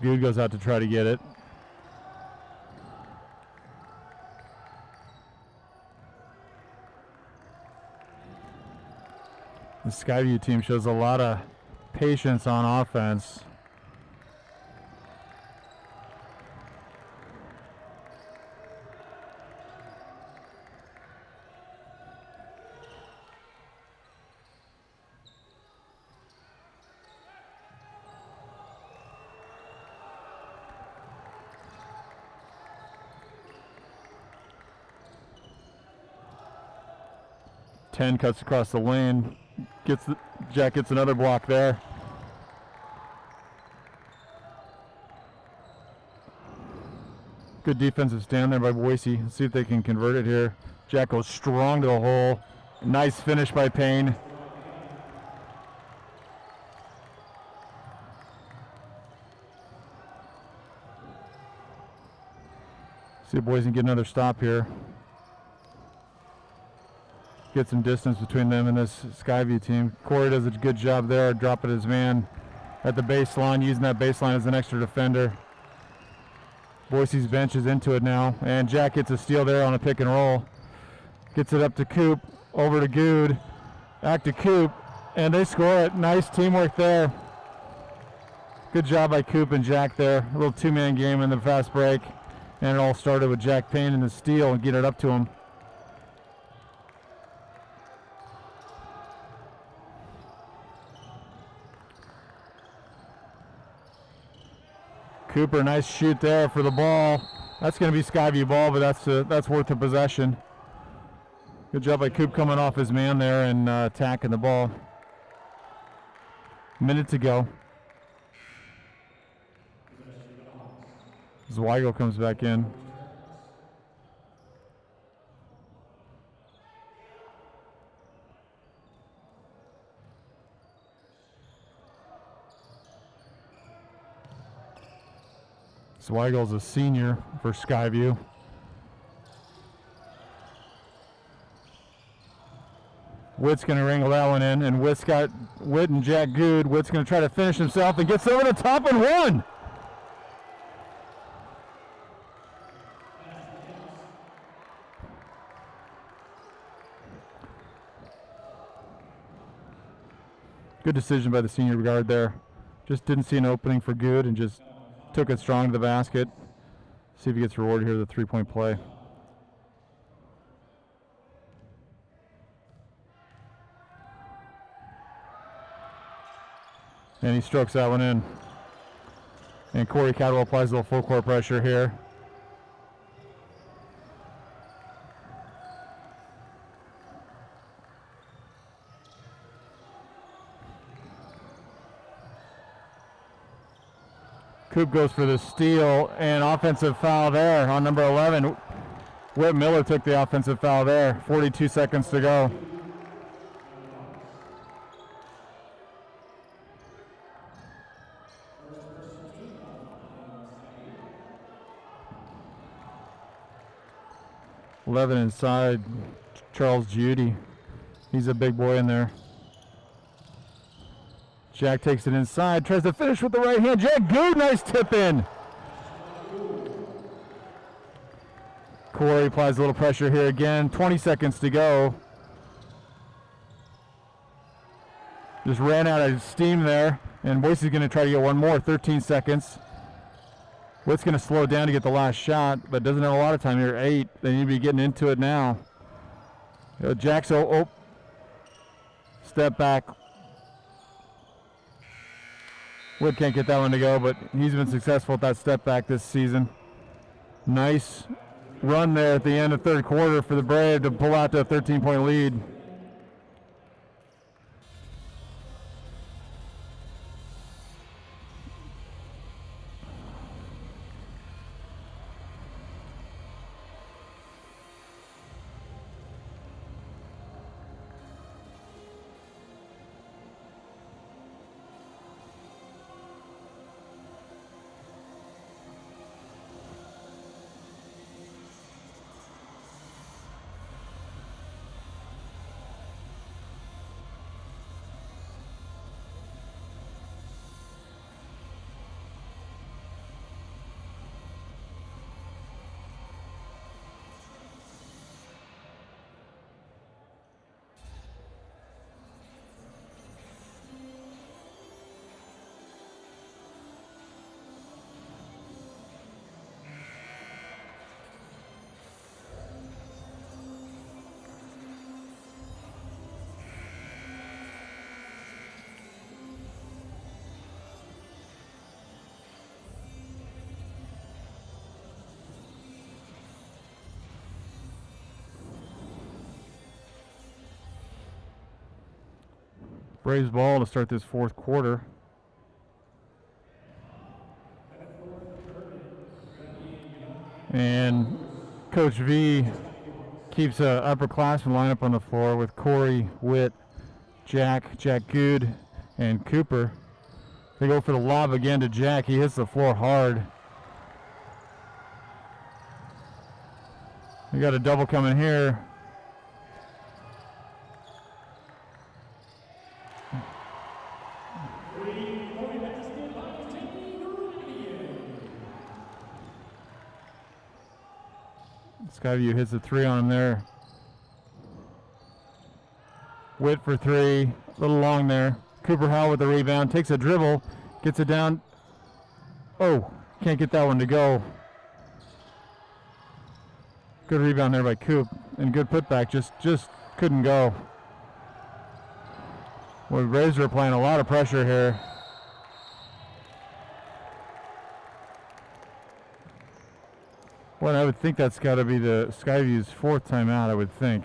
Good goes out to try to get it. The Skyview team shows a lot of patience on offense. Ten cuts across the lane. Jack gets another block there. Good defensive stand there by Boise. Let's see if they can convert it here. Jack goes strong to the hole. Nice finish by Payne. See if Boise can get another stop here. Get some distance between them and this Skyview team. Corey does a good job there, dropping his man at the baseline, using that baseline as an extra defender. Boise's bench is into it now, and Jack gets a steal there on a pick and roll. Gets it up to Coop, over to Good, back to Coop, and they score it. Nice teamwork there. Good job by Coop and Jack there. A little two-man game in the fast break, and it all started with Jack Payne in the steal and get it up to him. Cooper, nice shoot there for the ball. That's going to be Skyview ball, but that's worth a possession. Good job by Coop coming off his man there and attacking the ball. Minute to go. Zweigel comes back in. Zweigel's a senior for Skyview. Witt's going to wrangle that one in, and Witt's got Witt and Jack Good. Witt's going to try to finish himself and gets over the top and one. Good decision by the senior guard there. Just didn't see an opening for Good and just took it strong to the basket. See if he gets rewarded here with a three-point play. And he strokes that one in. And Corey Cadwell applies a little full court pressure here. Coop goes for the steal and offensive foul there on number 11. Whit Miller took the offensive foul there. 42 seconds to go. Levin inside, Charles Judy. He's a big boy in there. Jack takes it inside, tries to finish with the right hand. Jack Good, nice tip in. Corey applies a little pressure here again. 20 seconds to go. Just ran out of steam there, and Boise's going to try to get one more. 13 seconds. Witt's going to slow down to get the last shot, but doesn't have a lot of time here. 8. They need to be getting into it now. Jack's step back. Witt can't get that one to go, but he's been successful at that step back this season. Nice run there at the end of third quarter for the Brave to pull out to a 13-point lead. Braves ball to start this fourth quarter. And Coach V keeps an upperclassman lineup on the floor with Corey, Witt, Jack Good, and Cooper. They go for the lob again to Jack. He hits the floor hard. We got a double coming here. Skyview hits a three on him there. Witt for three, a little long there. Cooper Howell with the rebound, takes a dribble, gets it down. Oh, can't get that one to go. Good rebound there by Coop, and good putback, just couldn't go. Well, Braves are applying a lot of pressure here. Well, I would think that's got to be the Skyview's fourth timeout, I would think.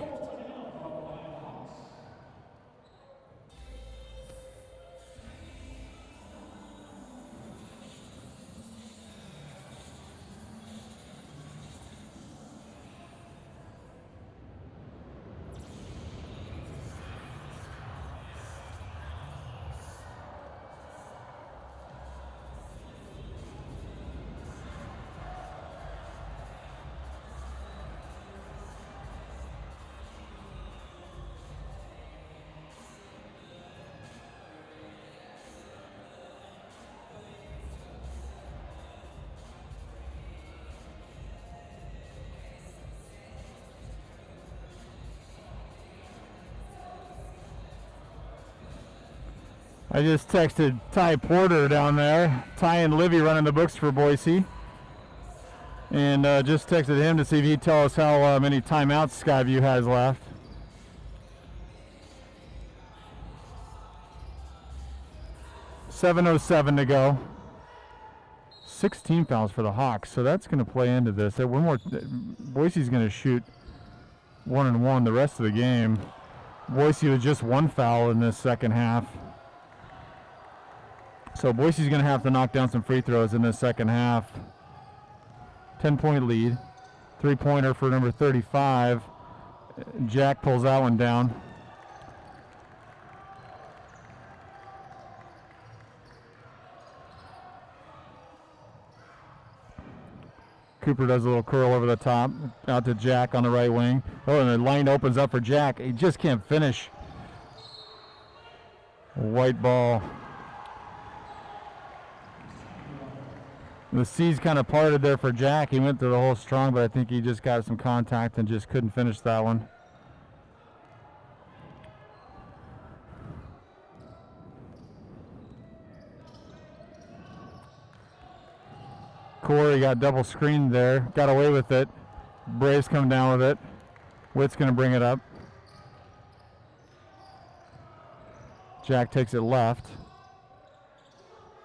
I just texted Ty Porter down there. Ty and Livy running the books for Boise. And just texted him to see if he'd tell us how many timeouts Skyview has left. .7:07 to go. 16 fouls for the Hawks, so that's going to play into this. One more. Boise's going to shoot 1-and-1 the rest of the game. Boise with just one foul in this second half. So Boise's going to have to knock down some free throws in this second half. 10-point lead. Three-pointer for number 35. Jack pulls that one down. Cooper does a little curl over the top. Out to Jack on the right wing. Oh, and the lane opens up for Jack. He just can't finish. White ball. The C's kind of parted there for Jack. He went through the hole strong, but I think he just got some contact and just couldn't finish that one. Corey got double screened there. Got away with it. Braves come down with it. Witt's going to bring it up. Jack takes it left.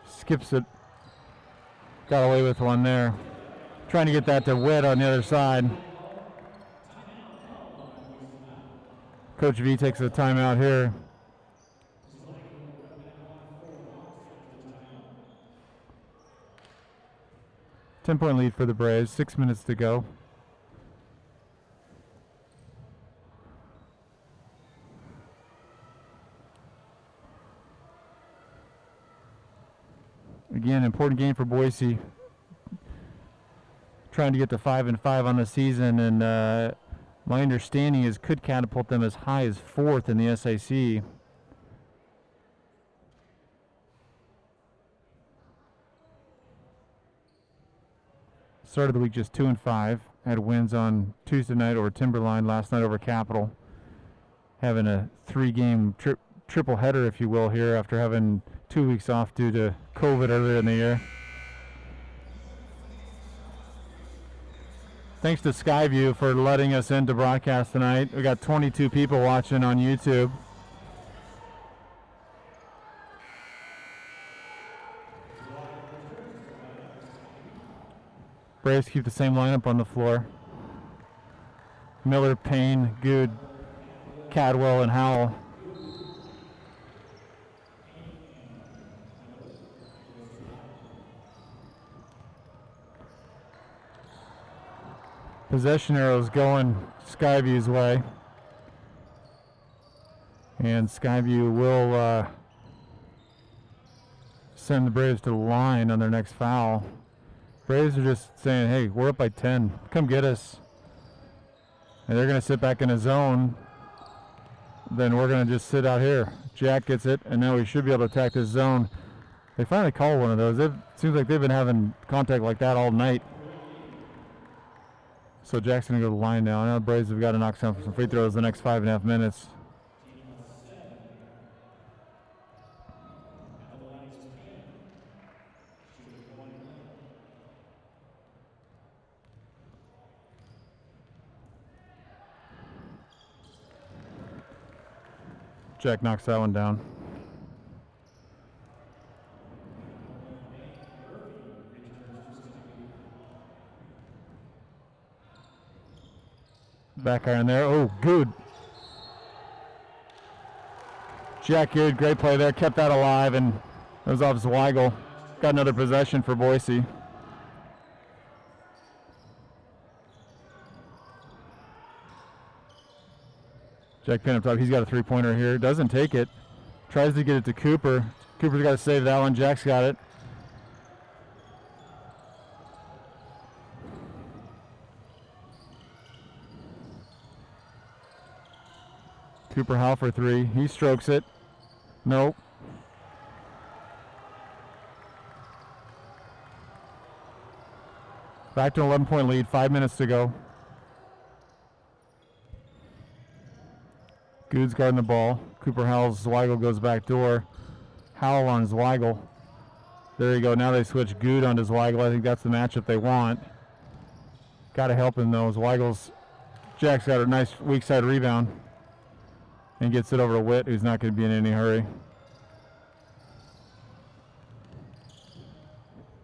Skips it. Got away with one there. Trying to get that to Witt on the other side. Coach V takes a timeout here. Ten-point lead for the Braves. 6 minutes to go. Again, important game for Boise. Trying to get to 5-5 on the season, and my understanding is could catapult them as high as 4th in the SIC. Started the week just 2-5. Had wins on Tuesday night over Timberline, last night over Capital. Having a 3-game triple header, if you will, here after having 2 weeks off due to COVID earlier in the year. Thanks to Skyview for letting us in to broadcast tonight. We got 22 people watching on YouTube. Braves keep the same lineup on the floor. Miller, Payne, Good, Cadwell, and Howell. Possession arrows going Skyview's way. And Skyview will send the Braves to the line on their next foul. Braves are just saying, hey, we're up by 10. Come get us. And they're going to sit back in a zone. Then we're going to just sit out here. Jack gets it, and now we should be able to attack this zone. They finally called one of those. It seems like they've been having contact like that all night. So Jack's going to go to the line now. Now the Braves have got to knock some free throws the next 5.5 minutes. Jack knocks that one down. Back iron there. Oh, good. Jack Good, great play there. Kept that alive, and it was off Zweigel. Got another possession for Boise. Jack Penn up top. He's got a three-pointer here. Doesn't take it. Tries to get it to Cooper. Cooper's got to save that one. Jack's got it. Cooper Howell for three. He strokes it. Nope. Back to an 11-point lead. 5 minutes to go. Good's guarding the ball. Cooper Howell's Zweigel goes back door. Howell on Zweigel. There you go. Now they switch Good onto Zweigel. I think that's the matchup they want. Got to help him though. Zweigel's Jack's got a nice weak side rebound and gets it over to Witt, who's not going to be in any hurry.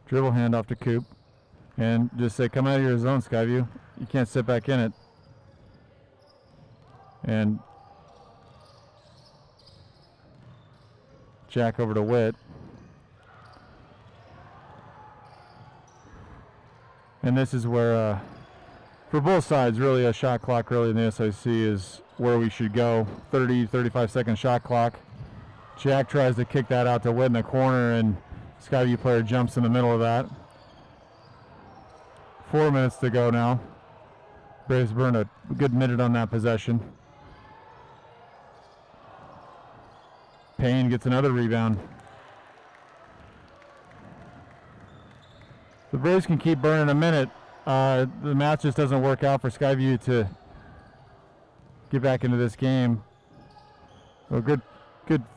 Dribble handoff to Coop. And just say, come out of your zone, Skyview. You can't sit back in it. And Jack over to Witt. And this is where, for both sides, really a shot clock early in the SIC is where we should go. 30, 35-second shot clock. Jack tries to kick that out to Witt in the corner, and Skyview player jumps in the middle of that. 4 minutes to go now. Braves burned a good minute on that possession. Payne gets another rebound. The Braves can keep burning a minute. The math just doesn't work out for Skyview to get back into this game. A good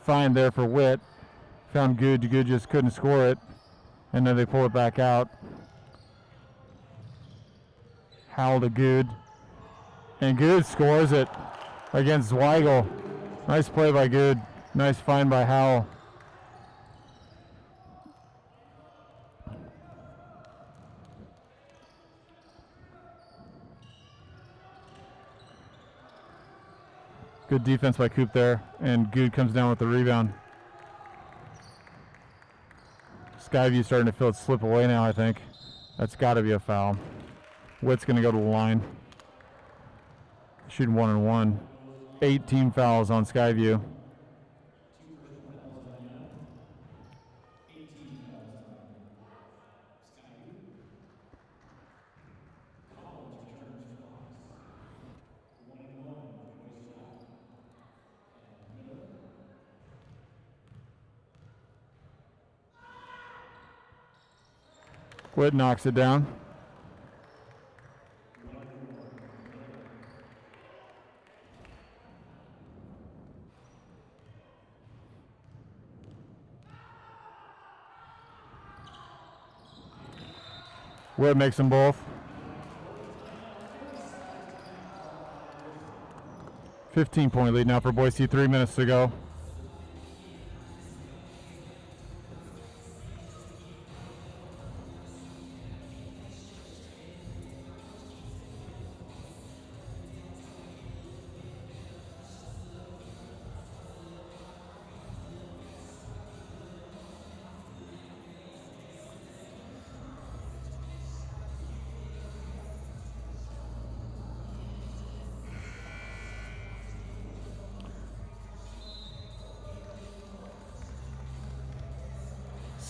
find there for Witt. Found Good. Good just couldn't score it. And then they pull it back out. Howell to Good. And Good scores it against Zweigel. Nice play by Good. Nice find by Howell. Good defense by Coop there, and Good comes down with the rebound. Skyview starting to feel it slip away now, I think. That's got to be a foul. Witt's going to go to the line. Shooting 1-and-1. 8 team fouls on Skyview. Witt knocks it down. Witt makes them both. 15-point lead now for Boise, 3 minutes to go.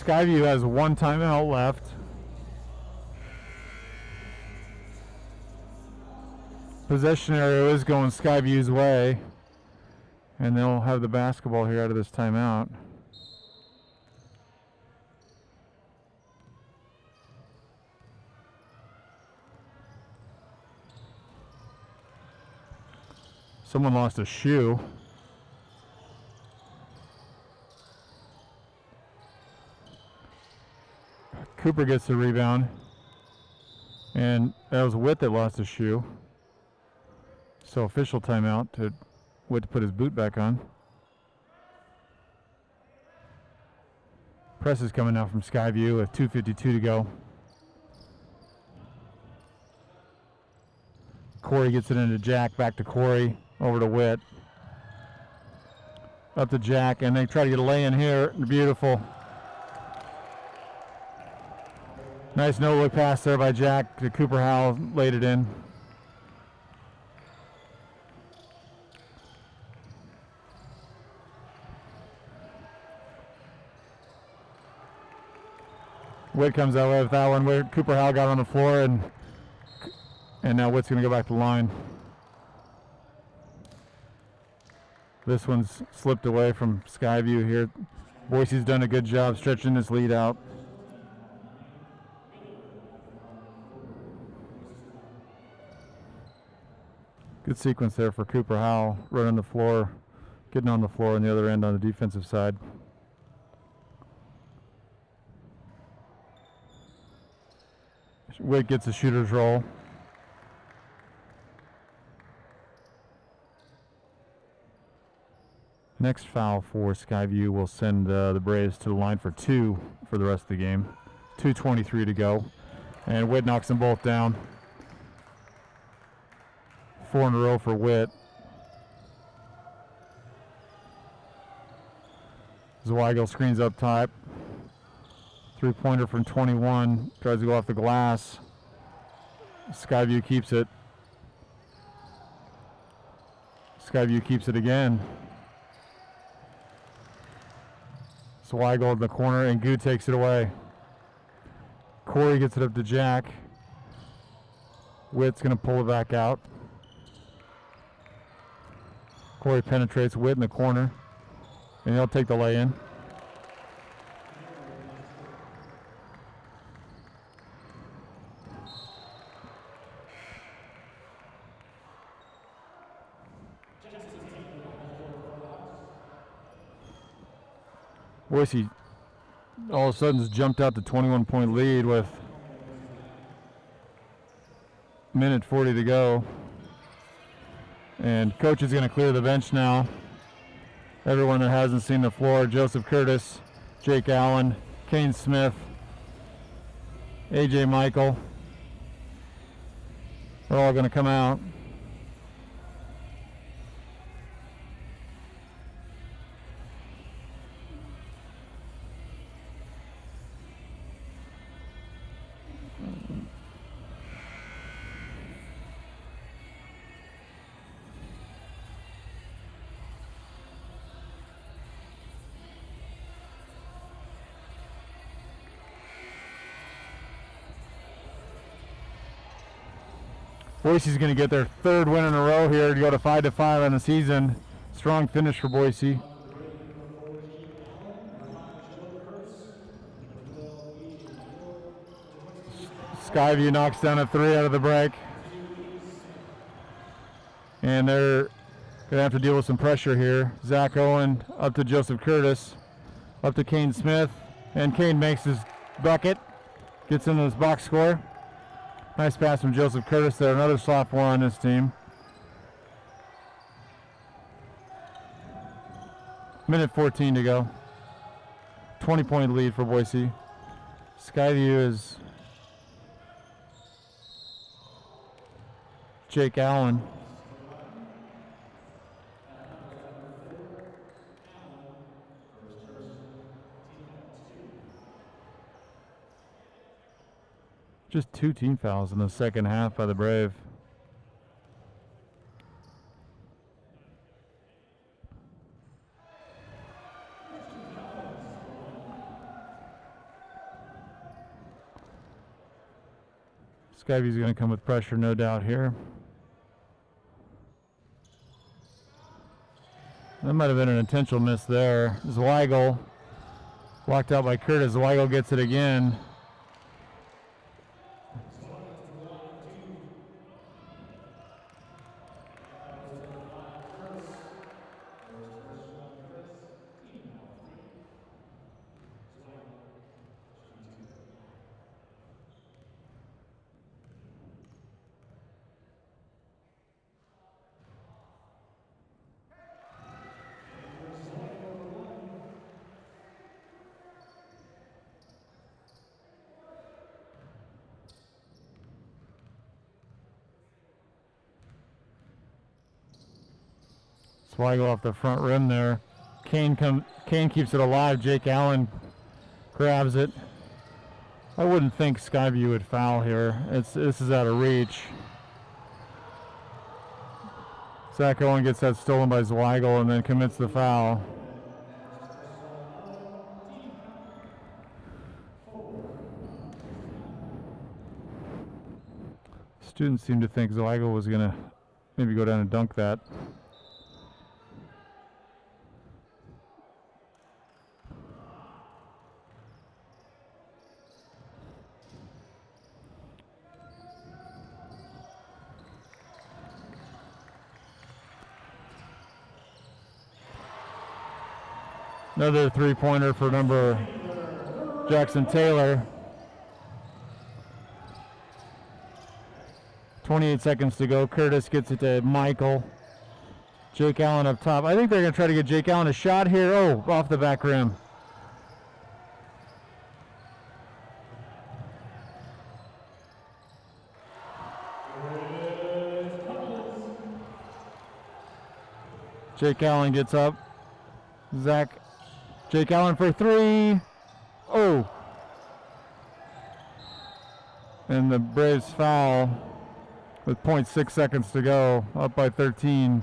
Skyview has one timeout left. Possession area is going Skyview's way, and they'll have the basketball here out of this timeout. Someone lost a shoe. Cooper gets the rebound, and that was Witt that lost a shoe. So official timeout to Witt to put his boot back on. Press is coming out from Skyview with 2:52 to go. Corey gets it into Jack, back to Corey, over to Witt. Up to Jack, and they try to get a lay-in here. Beautiful. Nice no-look pass there by Jack to Cooper Howell, laid it in. Witt comes that way with that one. Where Cooper Howell got on the floor, and now Witt's going to go back to the line. This one's slipped away from Skyview here. Boise's done a good job stretching this lead out. Good sequence there for Cooper Howell, running the floor, getting on the floor on the other end on the defensive side. Witt gets a shooter's roll. Next foul for Skyview will send the Braves to the line for 2 for the rest of the game. 2:23 to go. And Witt knocks them both down. 4 in a row for Witt. Zweigel screens up top. 3-pointer from 21. Tries to go off the glass. Skyview keeps it. Skyview keeps it again. Zweigel in the corner, and Goo takes it away. Corey gets it up to Jack. Witt's going to pull it back out. Corey penetrates Witt in the corner, and he'll take the lay-in. Boise all of a sudden has jumped out to 21-point lead with minute 40 to go. And coach is going to clear the bench now. Everyone that hasn't seen the floor: Joseph Curtis, Jake Allen, Kane Smith, AJ Michael. They're all going to come out. Boise's going to get their 3rd win in a row here to go to 5-5 on the season. Strong finish for Boise. Skyview knocks down a 3 out of the break. And they're going to have to deal with some pressure here. Zach Owen up to Joseph Curtis, up to Kane Smith, and Kane makes his bucket, gets into his box score. Nice pass from Joseph Curtis there, another sophomore on this team. Minute 14 to go. 20-point lead for Boise. Skyview is Jake Allen. Just 2 team fouls in the second half by the Brave. Skyview's going to come with pressure, no doubt here. That might have been an intentional miss there. Zweigel blocked out by Curtis. Zweigel gets it again. Zweigel off the front rim there. Kane keeps it alive. Jake Allen grabs it. I wouldn't think Skyview would foul here. This is out of reach. Zach Owen gets that stolen by Zweigel and then commits the foul. Students seem to think Zweigel was going to maybe go down and dunk that. Another three-pointer for number Jackson Taylor. 28 seconds to go. Curtis gets it to Michael. Jake Allen up top. I think they're going to try to get Jake Allen a shot here. Oh, off the back rim. Jake Allen gets up. Jake Allen for three. Oh. And the Braves foul with 0.6 seconds to go, up by 13.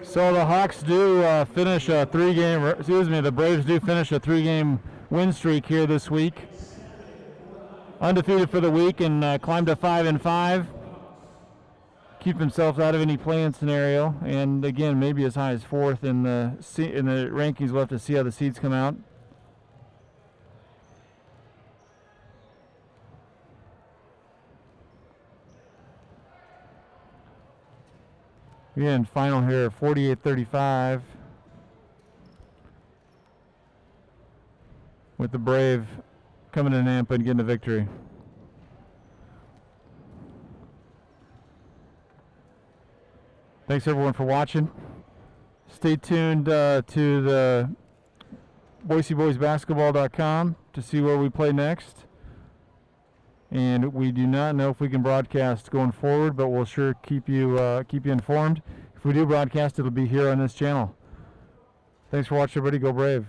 So the Hawks do finish a the Braves do finish a three-game win streak here this week. Undefeated for the week and climbed to 5-5. Keep themselves out of any play-in scenario, and again, maybe as high as fourth in the rankings. We'll have to see how the seeds come out. Again, final here, 48-35. With the Brave coming in Nampa and getting a victory. Thanks everyone for watching. Stay tuned to the BoiseBoysBasketball.com to see where we play next. And we do not know if we can broadcast going forward, but we'll sure keep you informed. If we do broadcast, it'll be here on this channel. Thanks for watching, everybody. Go Brave.